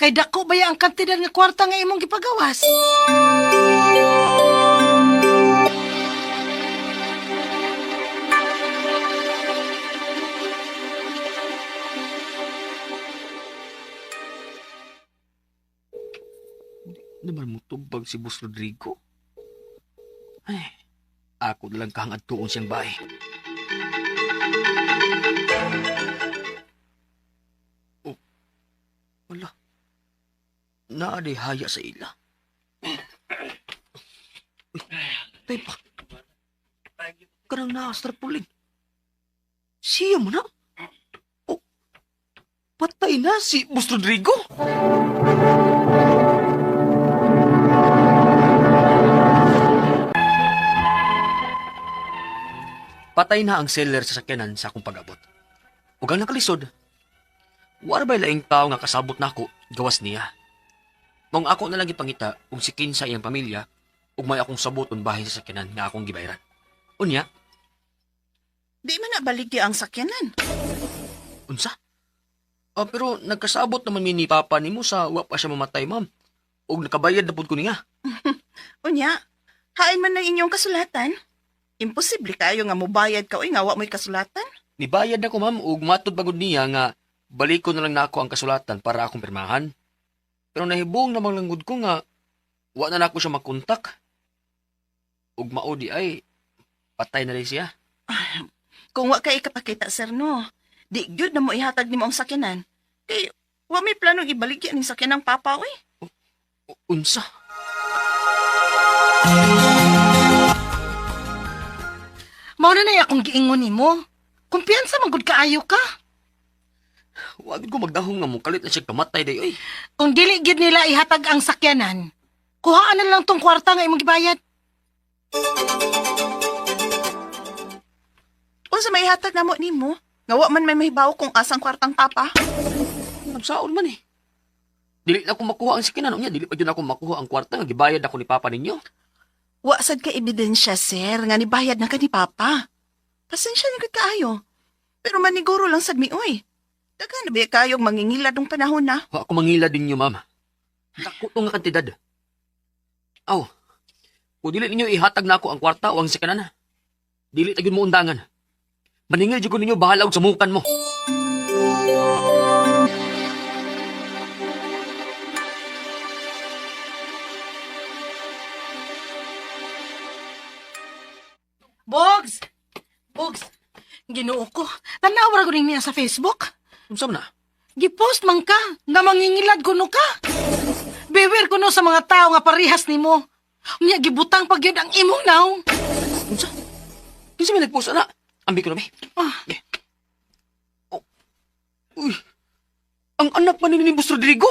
Speaker 2: Kay dako ba ang kantidad nga kwarta nga imong gipagawas?
Speaker 3: Naman mo tubag si Boss Rodrigo? Ay, ako na lang kahangad tuon siyang bahay. naadihaya sa ila. Uy, tay pa. Karang naastar puling. Siya mo na. Oh, patay na si Boss Rodrigo. Patay na ang seller sa sakyanan sa akong pag-abot. Ug ang nakalisod, wala ba'y laing tao nga kasabot na ako, gawas niya. Mong ako na lang ipangita ug sikin sa iyang pamilya, ug may akong saboton bahin sa sakyanan nga akong gibayran. Unya,
Speaker 4: Di man nabaligya ang sakyanan.
Speaker 3: unsa? Pero nagkasabot naman mi ni Papa nimo sa wa pa siya mamatay, ma'am. Ug nakabayad na pud ko niya.
Speaker 4: Unya, hain man ng inyong kasulatan. Imposible kayo nga mobayad ka, nga wa mo'y kasulatan.
Speaker 3: Nibayad na ko, ma'am, ug matod pagod niya nga balik ko na lang nako ang kasulatan para akong pirmahan. Pero nahibong namang langgod ko nga wa na nako siya makontak. Ug mao di ay patay na rin siya.
Speaker 4: Kung wa kay kapakita, sir, no, di gyud na mo ihatag nimo ang sakyanan. Kay wa may planong ibaligya ning sakyanang papa, oy.
Speaker 3: Unsa?
Speaker 2: Mao na akong giingon nimo. Kumpiyansa magud kaayo ka.
Speaker 3: Wag ko magdahong nga mo kalit na siya kamatay day, oy.
Speaker 2: Kung dili gid nila ihatag ang sakyanan, kuhaan na lang tong kwarta nga imong gibayad.
Speaker 4: Unsa may ihatag namo nimo? Nga wa man may mahibaw kung asang kwartang papa.
Speaker 3: Nagsaon man eh. Dili na ako makuha ang sakyanan niya, dili pa yun ako makuha ang kwarta nga gibayad ako ni Papa ninyo.
Speaker 4: Wa sad ka ebidensya, sir, nga nibayad na ka ni papa. Pasensya ni gud kaayo. Pero maniguro lang sad mi, oy. Daghan na ba kayong mangingilad ng panahon na?
Speaker 3: Wa ako mangila din niyo, ma'am. Dako to nga kantidad. Aw, kung dili ninyo ihatag na ako ang kwarta o ang sakyanan, dili tagyon mo undangan. Maningil jud ko ninyo bahala og samukan mo.
Speaker 2: Bogs! Bogs! Ginoo ko. Tanaw ra ko rin niya sa Facebook.
Speaker 3: Unsa man na?
Speaker 2: Gipost man ka, nga mangingilad kuno ka. Beware kuno sa mga tao nga parihas nimo. Unya gibutang pagyud ang imong naw.
Speaker 3: Unsa? Kinsa may nagpost ana? Ambi ko na, be. Yeah. Oh. Uy. Ang anak pa ni Boss Rodrigo.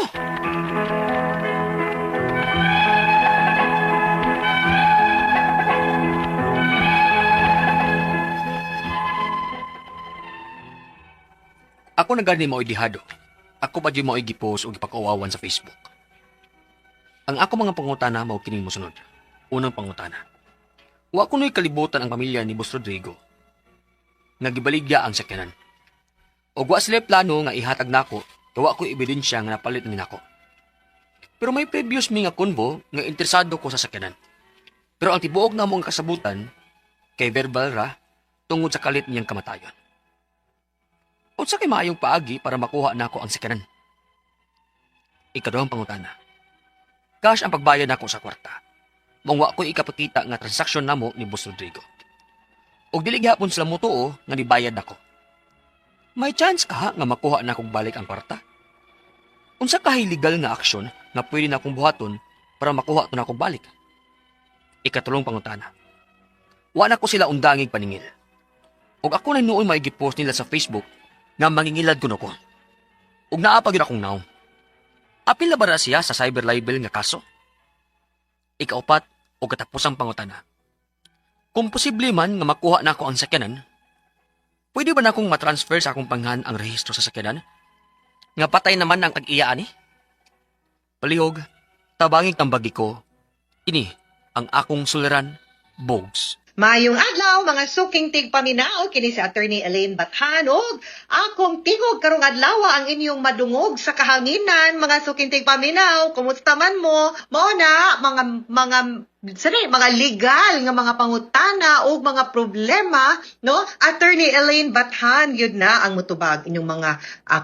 Speaker 3: Ako na gani mo idihado. Ako pa di mo igipost o ipakawawan sa Facebook. Ang ako mga pangutana mao kining mosunod. Unang pangutana. Wa ko noy kalibutan ang pamilya ni Boss Rodrigo. Nga gibaligya ang sakyanan. O wa sila plano nga ihatag nako, kawa ko ebidensya nga napalit ni nako. Pero may previous mi nga konbo nga interesado ko sa sakyanan. Pero ang tibuok na mong kasabutan kay verbal ra tungod sa kalit niyang kamatayon. Unsa kay maayong paagi para makuha nako ang sakyanan? Ikaduhang pangutana. Cash ang pagbayad nako sa kwarta. Mangwa ko ikapakita nga transaksyon namo ni Boss Rodrigo. Og dili gyapon sila mo tuo nga nibayad nako. May chance ka nga makuha na kong balik ang kwarta. Unsa ka legal nga aksyon nga pwede na akong buhaton para makuha to na akong balik? Ikatulong pangutana. Wa na ko sila undangig paningil. Og ako na noon maigipost nila sa Facebook nga mangingilad ko ko. Ug naa pa gyud akong naong. Apil na ba siya sa cyber libel nga kaso? Ikaupat o katapusang pangutana. Kung posible man nga makuha na ako ang sakyanan, pwede ba na akong matransfer sa akong panghan ang rehistro sa sakyanan? Nga patay naman ang tag-iyaan eh? Palihog, tabanging tambagi ko, ini ang akong suliran, Bogs.
Speaker 6: Mayong adlaw mga suking tigpaminaw kini si Attorney Elaine Bathanog. Akong tingog karong adlaw ang inyong madungog sa kahanginan mga suking tigpaminaw. Kumusta man mo? Mao na mga mga legal nga mga pangutana o mga problema, no? Attorney Elaine Bathan, yun na ang mutubag inyong mga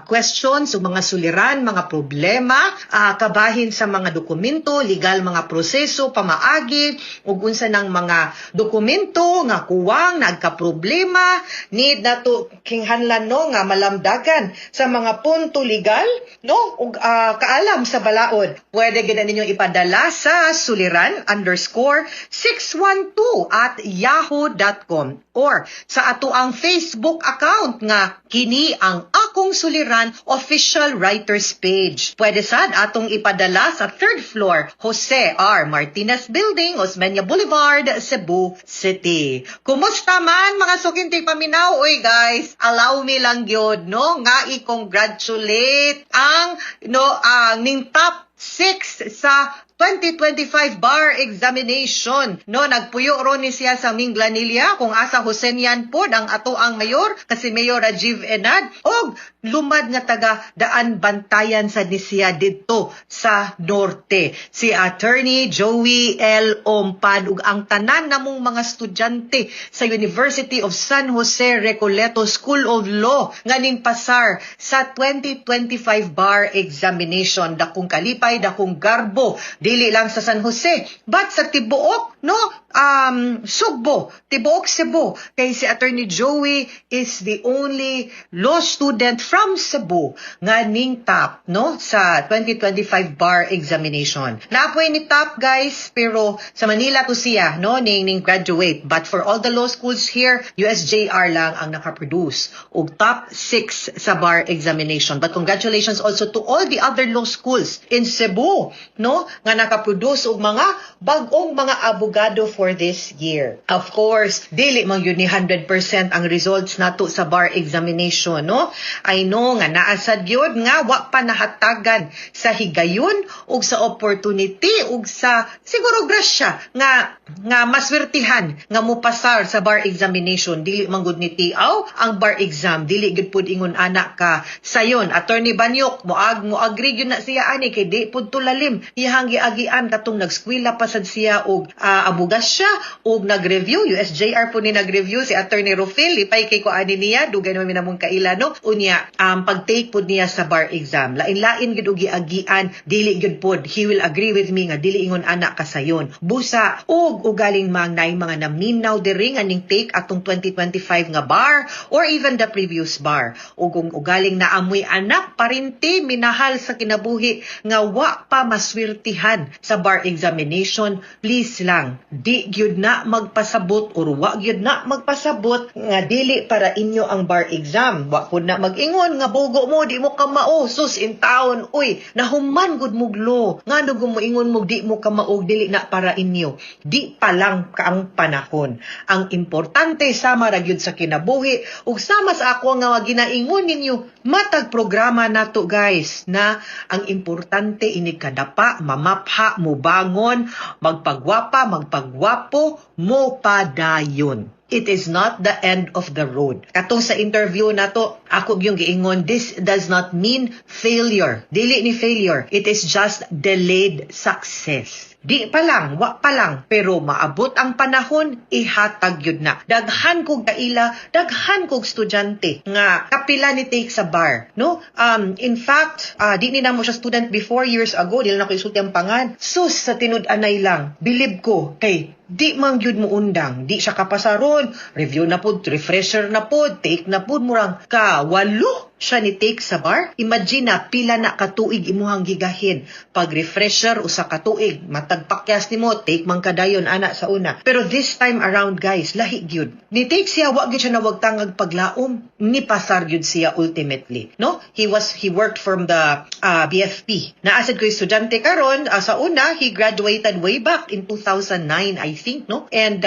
Speaker 6: questions o mga suliran, mga problema, kabahin sa mga dokumento, legal mga proseso, pamaagi, ug unsa ng mga dokumento nga kuwang nagka-problema, need na to kinghanlan no nga malamdagan sa mga punto legal, no? Ug kaalam sa balaod. Pwede gid ninyo ipadala sa suliran_612@yahoo.com or sa ato ang Facebook account nga kini ang Akong Suliran official writers page. Pwede sad atong ipadala sa 3rd floor Jose R. Martinez Building, Osmeña Boulevard, Cebu City. Kumusta man mga sukintig paminaw? Oy guys, allow me lang gyud no nga i-congratulate ang ning top 6 sa 2025 bar examination. No, nagpuyo ron ni siya sa Minglanilla kung asa Hosenian pod ang ato ang mayor kasi Mayor Rajiv Enad og lumad nga taga Daan Bantayan sa Nisia didto sa norte. Si Attorney Joey L. Ompad ug ang tanan namong mga estudyante sa University of San Jose Recoleto School of Law nga ning pasar sa 2025 bar examination. Dakong kalipay, dakong garbo, dili lang sa San Jose, but sa tibuok, no? Sugbo, tibuok Cebu. Kay si Attorney Joey is the only law student from Cebu nga ning top, no? Sa 2025 bar examination. Naapoy ni top, guys, pero sa Manila to siya, no? Ning graduate. But for all the law schools here, USJR lang ang nakaproduce. Og top 6 sa bar examination. But congratulations also to all the other law schools in Cebu, no? Nga nakaproduce og mga bag-ong mga abogado for this year. Of course, dili man yun ni 100% ang results nato sa bar examination, no? I know nga naasad yun nga wa pa nahatagan sa higayon ug sa opportunity ug sa siguro grasya nga maswertihan nga mopasar sa bar examination. Dili man gud ni tiaw ang bar exam, dili gud pud ingon anak ka sayon. Attorney Banyok mo agree yun na siya ani kay di pud tulalim iyang giagian katong nagskwela pa sad siya og abogasya og nag-review. USJR po ni nag-review si Attorney Rufil lipay kay ko ani niya dugay naman minamong kaila, no? Unya pag-take pud niya sa bar exam lain-lain gid og giagian, dili gid pud he will agree with me nga dili ingon anak ka sayon busa og ugaling mang naay mga naminaw diri nga ning take atong 2025 nga bar or even the previous bar ug kung ugaling naamoy anak parinti minahal sa kinabuhi nga wa pa maswirtihan sa bar examination, please lang di gyud na magpasabot or wa gyud na magpasabot nga dili para inyo ang bar exam. Wa pud na mag-ingon nga bugo mo di mo kamao sus in town, uy nahuman gud muglo ngano gud mo ingon mo di mo kamao dili na para inyo. Di pa lang ka ang panahon. Ang importante sama ra gyud sa kinabuhi ug sama sa ako nga ginaingon ninyo matag programa nato guys na ang importante ini kadapa mamapha mo bangon magpagwapa magpagwapo mo padayon. It is not the end of the road. Katong sa interview nato, ako yung giingon, this does not mean failure. Dili ni failure. It is just delayed success. Di pa lang, wa pa lang, pero maabot ang panahon, ihatag yun na. Daghan kog kaila, daghan kog estudyante nga kapila ni take sa bar, no? In fact, di ni na mo siya student before years ago, di na ko isulti ang pangan. Sus, sa tinud-anay lang, believe ko, kay di man gyud mo undang, di siya kapasaron, review na pod, refresher na pod, take na pod, murang walo siya ni take sa bar. Imagine na pila na katuig imuhang gigahin pag refresher usa ka tuig matagpakyas nimo take man kadayon ana sa una. Pero this time around guys, lahi gyud ni take siya, wa gyud siya nawagtangag paglaom, ni pasar gyud siya ultimately, no? He worked from the BFP. Naasad ko estudyante karon, sa una he graduated way back in 2009 I think, no? And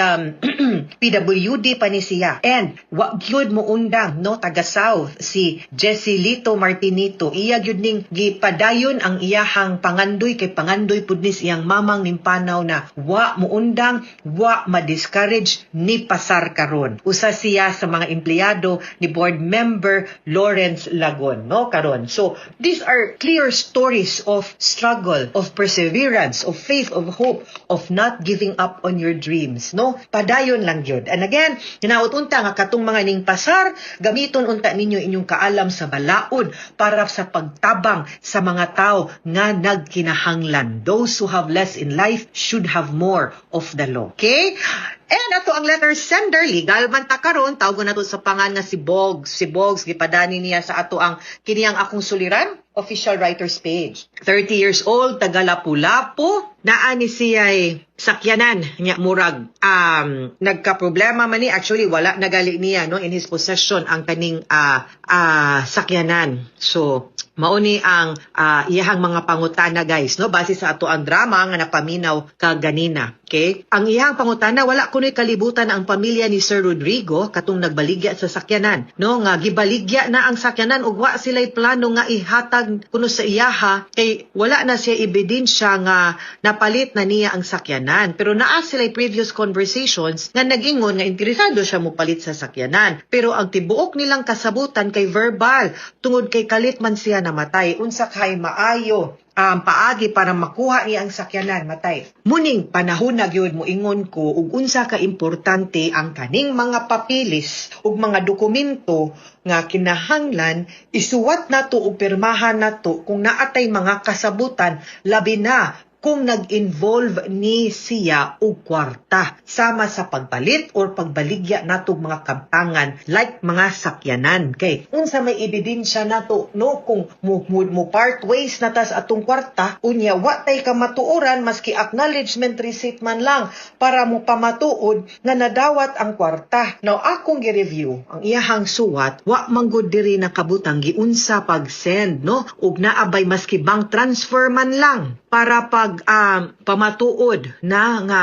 Speaker 6: PWD pa ni siya. And wa gyud mo undang, no, taga South si Jesilito Martinito, iya gyud ning gipadayon ang iyahang pangandoy kay pangandoy pud ni siyang mamang nimpanaw na wa muundang, wa ma-discourage ni pasar karon. Usa siya sa mga empleyado ni board member Lawrence Lagon, no, karon. So, these are clear stories of struggle, of perseverance, of faith, of hope, of not giving up on your dreams, no? Padayon lang yun. And again, hinaut unta nga katong mga ning pasar, gamiton unta ninyo inyong kaalam sa balaod para sa pagtabang sa mga tao nga nagkinahanglan. Those who have less in life should have more of the law. Okay? And ato ang letter sender, legal man ta karon, tawag na to sa pangan nga si Bogs. Si Bogs, gipadani niya sa ato ang kiniyang akong suliran, official writer's page. 30 years old, taga Lapu-Lapu, naani siya sakyanan niya murag. Nagka-problema man ni, actually wala nagali niya no in his possession ang kaning sakyanan. So, mauni ang iyahang mga pangutana guys, no, base sa ato ang drama nga napaminaw kaganina. Okay? Ang iyahang pangutana, wala kuno'y kalibutan ang pamilya ni Sir Rodrigo katong nagbaligya sa sakyanan, no, nga gibaligya na ang sakyanan ug wa sila'y plano nga ihatag kuno sa iyaha kay wala na siya ebidensya nga napalit na niya ang sakyanan. Pero naa sila'y previous conversations nga nagingon nga interesado siya mo palit sa sakyanan. Pero ang tibuok nilang kasabutan kay verbal tungod kay kalit man siya namatay. Unsa kay maayo paagi para makuha niya ang sakyanan, matay. Muning panahon na gyud mo ingon ko ug unsa ka importante ang kaning mga papilis ug mga dokumento nga kinahanglan isuwat nato ug pirmahan nato kung naatay mga kasabutan labi na kung nag-involve ni siya og kwarta sama sa pagpalit or pagbaligya natong mga kamtangan like mga sakyanan. Kay unsa may ebidensya nato no kung mo part ways na tas atong kwarta unya wa tay ka matuoran maski acknowledgement receipt man lang para mo pamatuod nga nadawat ang kwarta. Now akong gi-review ang iyahang suwat wa manggod diri nakabutang giunsa pag-send no ug naabay maski bank transfer man lang para pamatuod na nga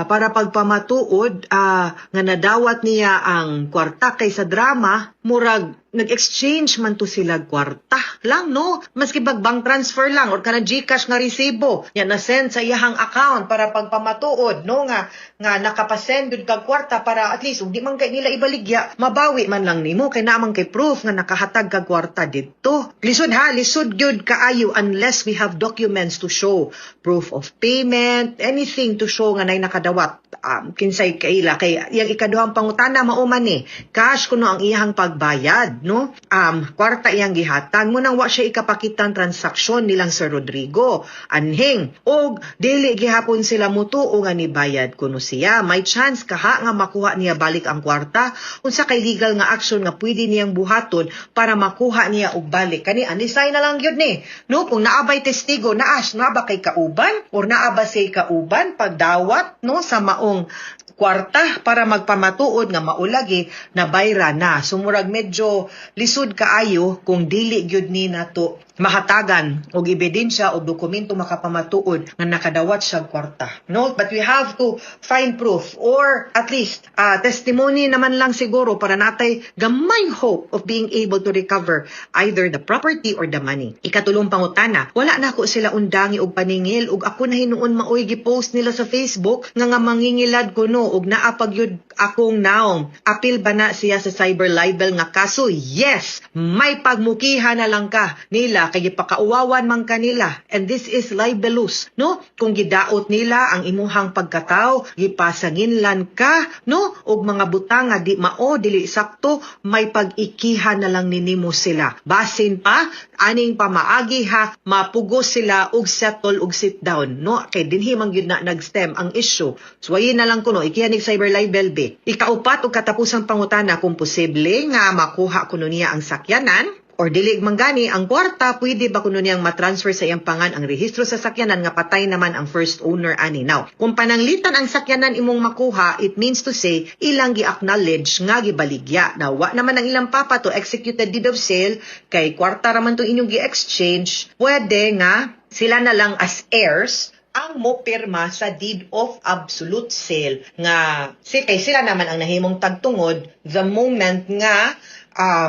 Speaker 6: para pagpamatuod nga nadawat niya ang kwarta kay sa drama murag nag-exchange man to sila kwarta lang no maski bank transfer lang or kana GCash nga resibo yan na send sa iyahang account para pagpamatuod no nga nakapasend gud kag kwarta para at least ug di man kay nila ibaligya mabawi man lang nimo kay naman kay proof nga nakahatag kag kwarta didto. Lisod gyud kaayo unless we have documents to show proof of payment, anything to show nga nay nakadawat kinsay kaila kay yang ikaduhang pangutana mao man ni cash kuno ang iyahang pagbayad no kwarta iyang gihatag mo nang wa siya ikapakitang transaksyon nilang Sir Rodrigo anhing og dili gihapon sila mutuo nga ni bayad kuno siya may chance kaha nga makuha niya balik ang kwarta unsa kay legal nga action nga pwede niyang buhaton para makuha niya og balik kani anisay na lang gyud ni no kung naabay testigo naa ba kay kauban or naa ba say kauban pagdawat no sa maong kwarta para magpamatuod nga maulagi na bayra na. Sumurag medyo lisod kaayo kung dili gyud ni nato mahatagan og ebidensya o dokumento makapamatuod nga nakadawat siya kwarta. No, but we have to find proof or at least testimony naman lang siguro para natay gamay hope of being able to recover either the property or the money. Ikatulong pangutana, wala na ako sila undangi og paningil ug ako na hinuon maoy gi-post nila sa Facebook nga mangingilad kuno ug naa pagyud akong naong. Apil ba na siya sa cyber libel nga kaso? Yes, may pagmukihan na lang ka nila kay gipakauwawan man kanila and this is libelous no kung gidaot nila ang imuhang pagkatao gipasanginlan ka no og mga butang nga di mao dili sakto may pag-ikihan na lang ninimo sila basin pa aning pamaagi ha mapugos sila og settle og sit down no kay dinhi man gyud na nag-stem ang issue so wayin na lang kuno ikihanig cyber libel be ikaupat og katapusang pangutana kung posible nga makuha kuno niya ang sakyanan or dili manggani ang kwarta pwede ba kuno niyang matransfer sa iyang pangan ang rehistro sa sakyanan nga patay naman ang first owner ani. Now kung pananglitan ang sakyanan imong makuha it means to say ilang gi-acknowledge nga gibaligya na wa naman ang ilang papa to executed deed of sale kay kwarta raman to inyong gi-exchange pwede nga sila na lang as heirs ang mopirma sa deed of absolute sale nga kay sila naman ang nahimong tagtungod the moment nga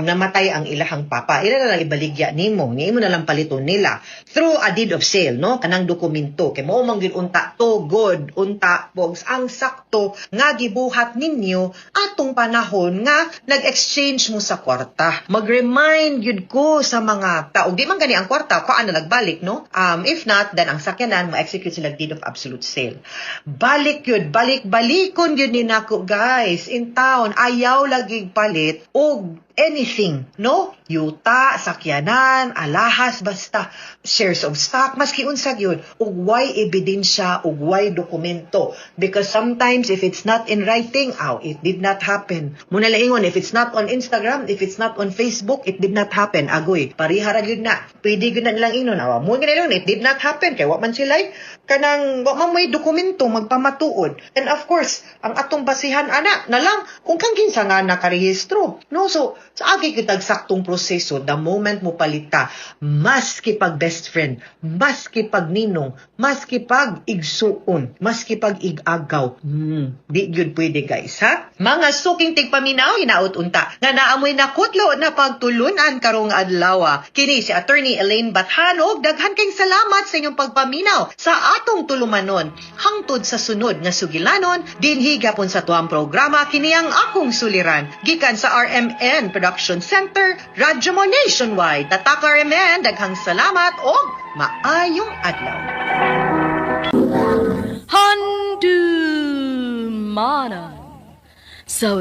Speaker 6: namatay ang ilahang papa. Ila na lang ibaligya nimo, nga imo na lang paliton nila through a deed of sale, no? Kanang dokumento kay mao man gyud unta to good unta bogs ang sakto nga gibuhat ninyo atong panahon nga nag-exchange mo sa kwarta. Mag-remind gyud ko sa mga tao, di man gani ang kwarta ko na nagbalik, no? If not, then ang sakyanan mo-execute sila deed of absolute sale. Balik yun, balik-balikon yun ni nako, guys. In town, ayaw laging palit og anything, no? Yuta, sakyanan, alahas, basta shares of stock, maski unsag yun, ug why ebidensya, ug why dokumento. Because sometimes, if it's not in writing, it did not happen. Muna laingon, if it's not on Instagram, if it's not on Facebook, it did not happen. Agoy, parihara yun na. Pwede yun na nilang inon. Muna ganun, it did not happen. Kaya wak man sila'y, kanang, wak man may dokumento, magpamatuod. And of course, ang atong basihan, anak, na lang, kung kang kinsa nga nakarehistro. No? So, sa agi kitag saktong proseso, the moment mo palita, maski pag best friend, maski pag ninong, maski pag igsuon, maski pag igagaw, di yun pwede, guys, ha? Mga suking tigpaminaw, hinaot unta, nga naamoy na kutlo na pagtulunan karong adlaw. Kini si Attorney Elaine Bathanog, daghan kayong salamat sa inyong pagpaminaw sa atong tulumanon. Hangtod sa sunod nga sugilanon, dinhi gapon sa tuang programa, kini ang akong suliran. Gikan sa RMN Production Center, Radyo Mo Nationwide. Tatak RMN, daghang salamat o maayong adlaw.
Speaker 10: Handumanan sa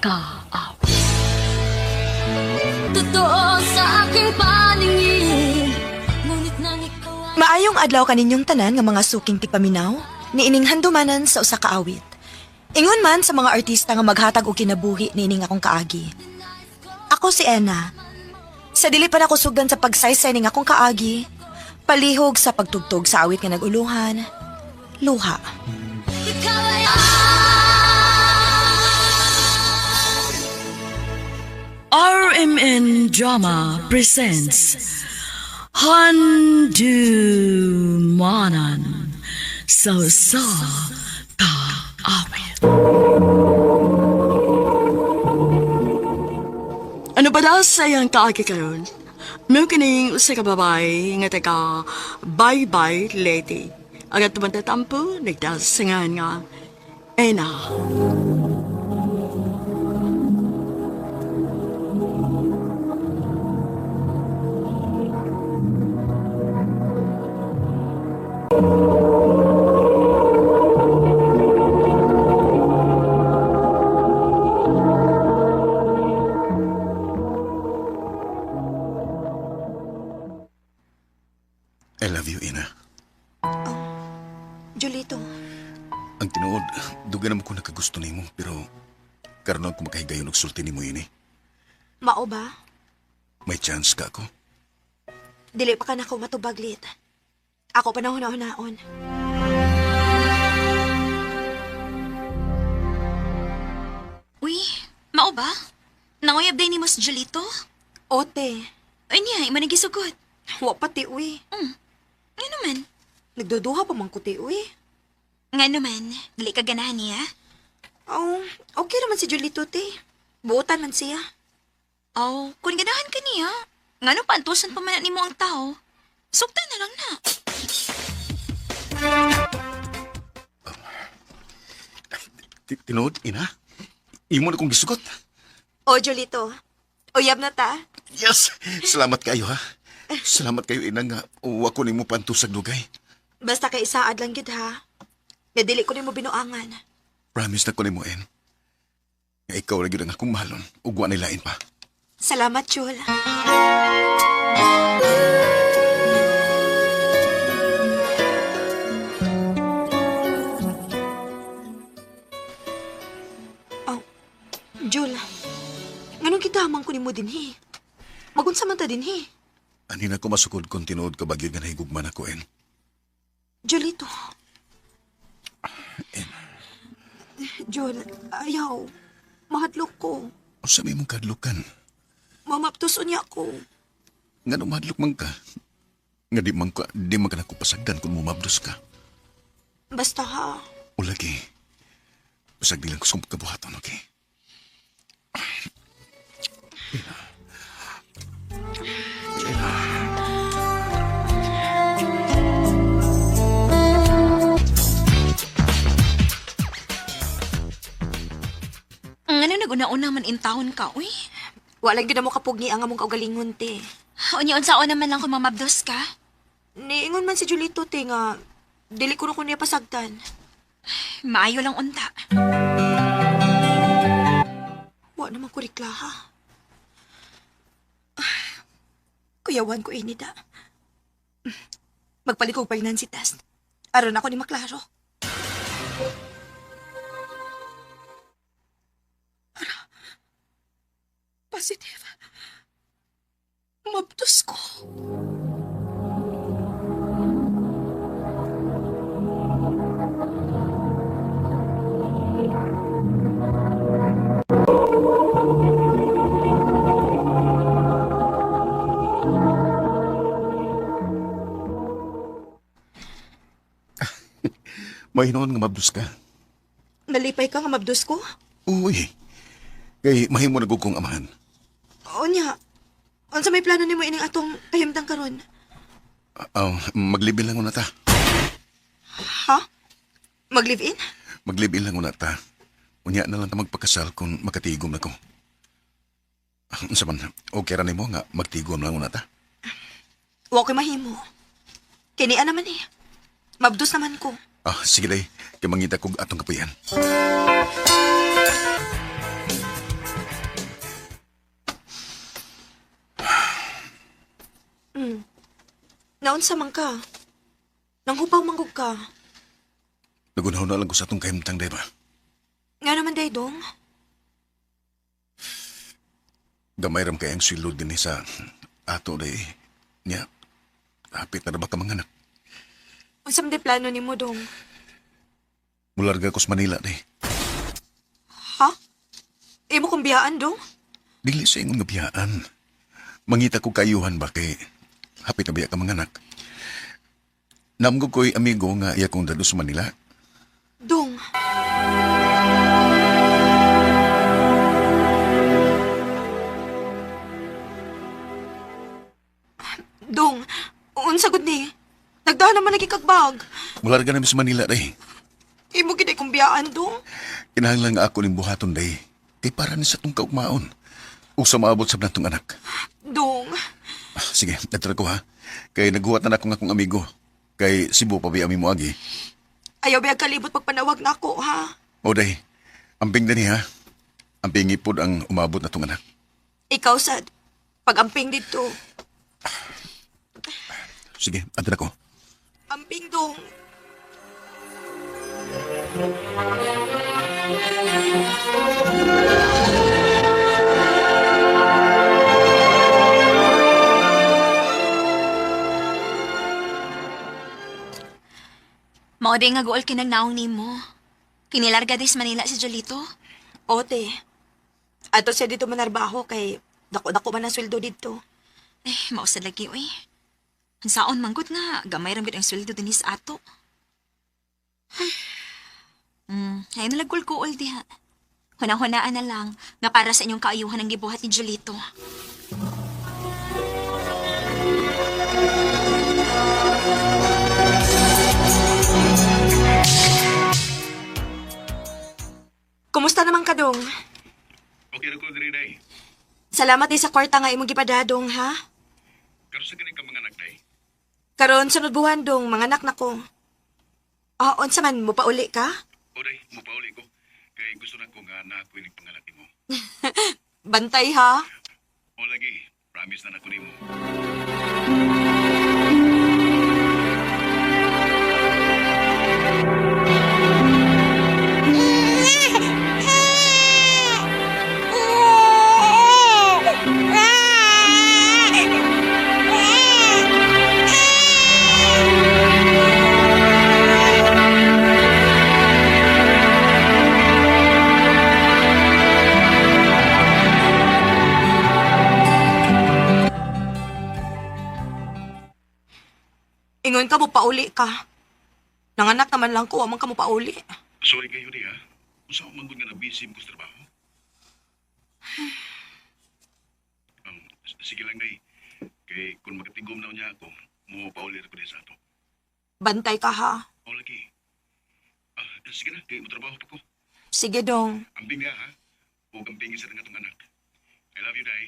Speaker 10: kaaw. Totoo sa aking paningin, ngunit nang ikaw ay...
Speaker 13: Maayong adlaw kaninyong tanan nga mga suking tigpaminaw, niining handumanan sa usa ka awit. Ingon man sa mga artista nga maghatag og kinabuhi niining akong kaagi. Ako si Ena. Sa dili pa nako sugdan sa pagsaysay ning akong kaagi, palihog sa pagtugtog sa awit nga naguluhan, luha.
Speaker 7: RMN Drama presents Handumanan sa kaawit. Ano ba daw sayang kaagi karon? May kining usa ka babae nga taga bye-bye lady. Agat tumantatampo, nagdasingan nga. Ena.
Speaker 8: I love you, Ina.
Speaker 13: Jolito,
Speaker 8: Ang tinuod, duga naman ko nakagusto nimo, pero karon ako makahigayon og sulti nimo ini.
Speaker 13: mao ba?
Speaker 8: May chance ka ako.
Speaker 13: Dili pa ka na ko matubaglit. Ako panahon-naon.
Speaker 14: Uy, mao ba? Nanguyab day ni Mas Jolito?
Speaker 13: Ote.
Speaker 14: Ay niya, ima nagisugod.
Speaker 13: Wa pati, uy.
Speaker 14: Nga naman.
Speaker 13: Nagduduha pa man kuti, uy.
Speaker 14: Nga naman, dili ka ganahan niya?
Speaker 13: Oh, okay naman si Jolito, te. Buotan man siya.
Speaker 14: Oh, kung ganahan ka niya, nga no pantusan pa man ni mo ang tao, suktan na lang na.
Speaker 8: Tinuod, Ina? Imo na kong gisugot.
Speaker 13: O, Jolito. Uyab na ta.
Speaker 8: Yes! Salamat kayo, ha? Salamat kayo, Ina, nga wako nimo pantusag dugay.
Speaker 13: Basta kay isaad lang gid ha. Nadili ko nimo binuangan.
Speaker 8: Promise na ko nimo, En. Nga ikaw lagi ang akong mahalon, ug wa nilain pa.
Speaker 13: Salamat, Jol. Oh, Jol. Nganong kitamang ko nimo dinhi? Magunsa man ta dinhi?
Speaker 8: Ani na ko masukod kung tinuod ka bagyo nga nahigugman ako, En.
Speaker 13: Jolito. Jol, ayaw. Mahadlok ko.
Speaker 8: O sa may mong kadlukan,
Speaker 13: Mamaptuson niya ako.
Speaker 8: nga nung mahadlok man ka, nga di man ka nakupasagdan kung mumabdos ka.
Speaker 13: Basta ha.
Speaker 8: O lagi, pasagdi lang ko sa kabuhaton, okay?
Speaker 14: Ano naguna-una man in town ka, uy?
Speaker 13: Walang gina mo kapugni ang among kaugalingon, te.
Speaker 14: Unyaon-saon naman lang kung mamabdos ka.
Speaker 13: Niingon man si Julito, te, nga dili ko na niya pasagtan.
Speaker 14: Maayo lang unta.
Speaker 13: Wa naman ko reklaha. Kuyawan ko inida. Magpalikog pregnancy test. Aron ako ni maklaro. Positive. Mabdos ko.
Speaker 8: May noon nga mabdus ka.
Speaker 13: Nalipay ka nga mabdos ko?
Speaker 8: Uy, kay mahimo na kong amahan.
Speaker 13: O niya, unsa may plano ni mo ining atong kahimtang karon?
Speaker 8: Maglibil lang una ta.
Speaker 13: Ha? Mag-live-in?
Speaker 8: Maglibil lang una ta. Unya na lang ta magpakasal kung makatigom na ko. Unsa man, okay ra nimo nga magtigom lang una ta.
Speaker 13: Wa ko'y mahimo. Kinian naman eh. Mabdos naman ko.
Speaker 8: Sige day, kay mangita kog atong kapuyan.
Speaker 13: Naunsa man ka? Nanghupaw manggug ka?
Speaker 8: Nagunaw na lang ko sa atong kahimtang day ba?
Speaker 13: Nga naman, day, dong.
Speaker 8: Gamay ram kay ang swilo din sa ato day. Nya, hapit na ba ka mga anak?
Speaker 13: Unsam day plano ni mo, dong?
Speaker 8: Mularga ko sa Manila day.
Speaker 13: Ha? Imo kong biyaan, dong?
Speaker 8: Dili sa ingon nga biyaan. Mangita ko kayuhan ba kay hapit na biya ka mga anak. Namgo ko'y amigo nga iya kong dado sa Manila.
Speaker 13: Dong. Dong, unsa gud ni? Nagdahan naman lagi kagbag.
Speaker 8: Mularga namin sa Manila day.
Speaker 13: Imo gid kong biyaan, dong.
Speaker 8: Kinahanglan nga ako ning buhaton day. Kay para ni sa tong kaugmaon. Ug sa maabot sa natong anak.
Speaker 13: Dong.
Speaker 8: Sige, natira ko ha. Kay naghuwat na ako nga akong amigo. Kay Cebu pa ba mo agi.
Speaker 13: Ayaw ba kalibot pagpanawag na ako, ha?
Speaker 8: O day, amping dani ha. Amping ipod ang umabot na tong anak.
Speaker 13: Ikaw, sad. Pag-amping dito.
Speaker 8: Sige, natira ko.
Speaker 13: Amping, dong.
Speaker 14: Mao day nga gool kinagnaong nimo. Kinilarga dis Manila si Jolito.
Speaker 13: Ote. Ato siya dito manarbaho kay dako-dako man ang sweldo dito.
Speaker 14: Mausad lagi, uy. Ang saon manggod nga, gamay ramid ang sweldo dinis ato. Ay nalagkul-kuol diha. Hunang-hunaan na lang nga para sa inyong kaayuhan ang gibuhat ni Jolito.
Speaker 13: Kumusta naman ka, dong?
Speaker 8: Okay na ko diri day.
Speaker 13: Salamat sa kwarta nga imong gipadadong, ha?
Speaker 8: Karon sa ganing ka mga anak day.
Speaker 13: Karon sunod buwan, dong, mga anak na ko. Unsa man mo pa uli ka?
Speaker 8: O day, mupauli ko. Kay gusto na ko nga na ako ining pangalaki mo.
Speaker 13: Bantay, ha?
Speaker 8: O lagi, promise na nako nimo.
Speaker 13: Ingon ka mo pauli ka. Nanganak naman lang ko, amang ka mo pauli.
Speaker 8: Sorry kayo di ha. Usa man gud nga na busy mo sa trabaho.
Speaker 15: Sige lang, day. Kay kung magatigom na niya ako, mo paulir ko din sa ato.
Speaker 13: Bantay ka ha.
Speaker 15: O lagi. Sige na, kay matrabaho pa ko.
Speaker 13: Sige dong.
Speaker 15: Amping nga, ha? O gampingin sa nga tong anak. I love you, day.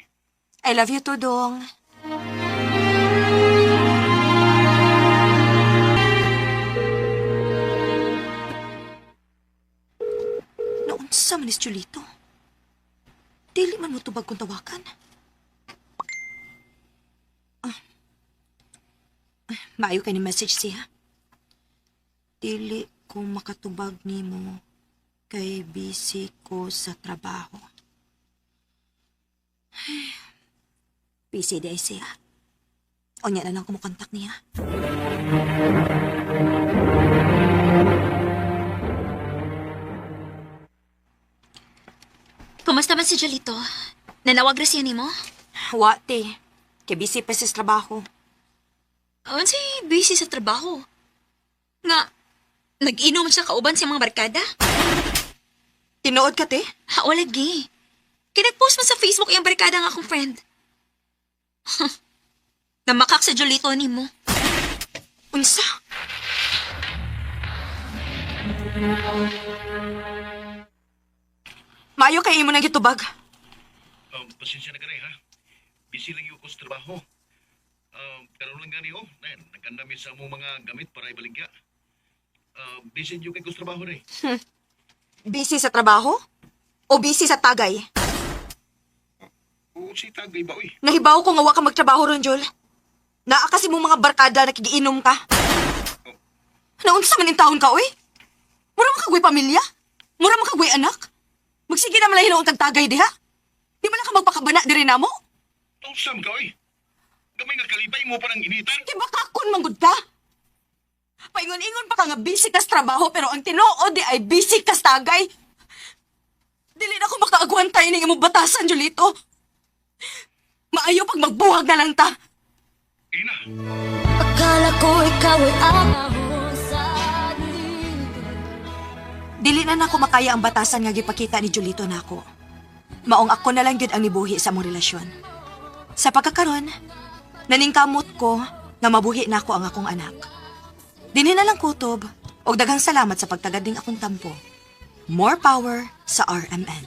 Speaker 13: I love you too, dong. Naunsa man is Julito? Dili man mo tubag kung tawakan. Maayo ka ni message siya. Dili ko makatubag ni mo kay busy ko sa trabaho. Busy day siya. O niya na lang kumukontak niya.
Speaker 14: Kumusta man si Jolito? Nanawag ra siya ni mo?
Speaker 13: Wate. Kay busy pa sa trabaho.
Speaker 14: Awan si busy sa trabaho. Nga, nag-inom siya kauban sa mga barkada?
Speaker 13: Tinuod ka, te?
Speaker 14: Ha, lagi. Kaya nag-post man sa Facebook yung barkada ng akong friend. Namakak sa Jolito ni mo.
Speaker 13: Unsa? Maayo kay imo nang gitubag.
Speaker 15: Pasensya na ganay, ha? Busy lang yung ko sa trabaho. Karoon lang gani, nagkandami sa mong mga gamit para ibaligya. Busy yung kay ko sa trabaho, rin.
Speaker 13: Busy sa trabaho? O busy sa tagay?
Speaker 15: Oo, si Tagay ba, uy?
Speaker 13: Nahibaw ko nga wa ka magtrabaho ron, Jol. Naa kasi mong mga barkada na kigiinom ka. Naunsa man in taon ka, uy? Mura mo kagway pamilya? Mura mo kagway anak? Magsige na malahi na untag tagay, di ha? Di ba na ka magpakabana di rin na mo?
Speaker 15: Tausam ka, uy. Gamay nga kalibay mo pa ng initan.
Speaker 13: Di ba kakon manggod ka? Paingon-ingon pa ka nga busy ka sa trabaho pero ang tinuod di ay busy ka sa tagay. Dili na ko makaaguan tayo ng imong batasan, Jolito. Maayo pag magbuhag na lang ta.
Speaker 15: Ina.
Speaker 10: Akala ko ikaw ay
Speaker 13: Dili na nako makaya ang batasan nga gipakita ni Jolito nako. Maong ako na lang gyud ang nibuhi sa among relasyon. Sa pagkakaron, naningkamot ko nga mabuhi nako ang akong anak. Dinhi na lang kutob og daghang salamat sa pagtagad ning akong tampo. More power sa RMN.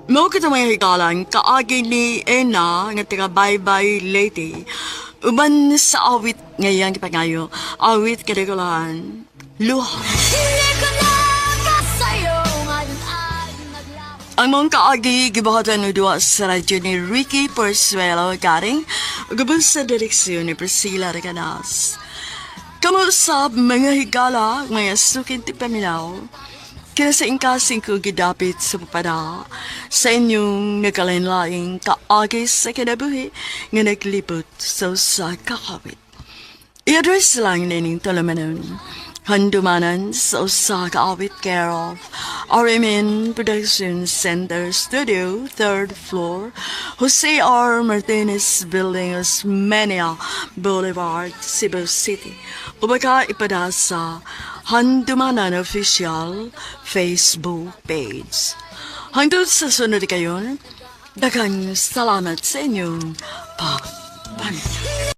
Speaker 16: Mo kita may hikalan, kaagi ni Ena nga taga bye-bye lady. Uban sa awit ngayang kipangayo, awit kadagulahan. Luha. Ang mong kaagi gibahatan no duwa sa radyo ni Ricky Porzuelo garing gabos sa direksyon ni Priscilla Reganas. Kamusap mga higala, mga sukin ti paminaw. Kaya sa ingkasing ko gidapit sa papada sa inyong nagkalain-laing kaagi sa kinabuhi nga naglipot sa kakawit. I-address lang nining Tulumanon. Handumanan sa usa kaawit care of RMN Production Center Studio, 3rd floor, Jose R. Martinez Building, Osmeña Boulevard, Cebu City. Ubaka ipada sa Handumanan Official Facebook page. Hangtod sa sunod kayon, daghang salamat sa inyong pagpanood.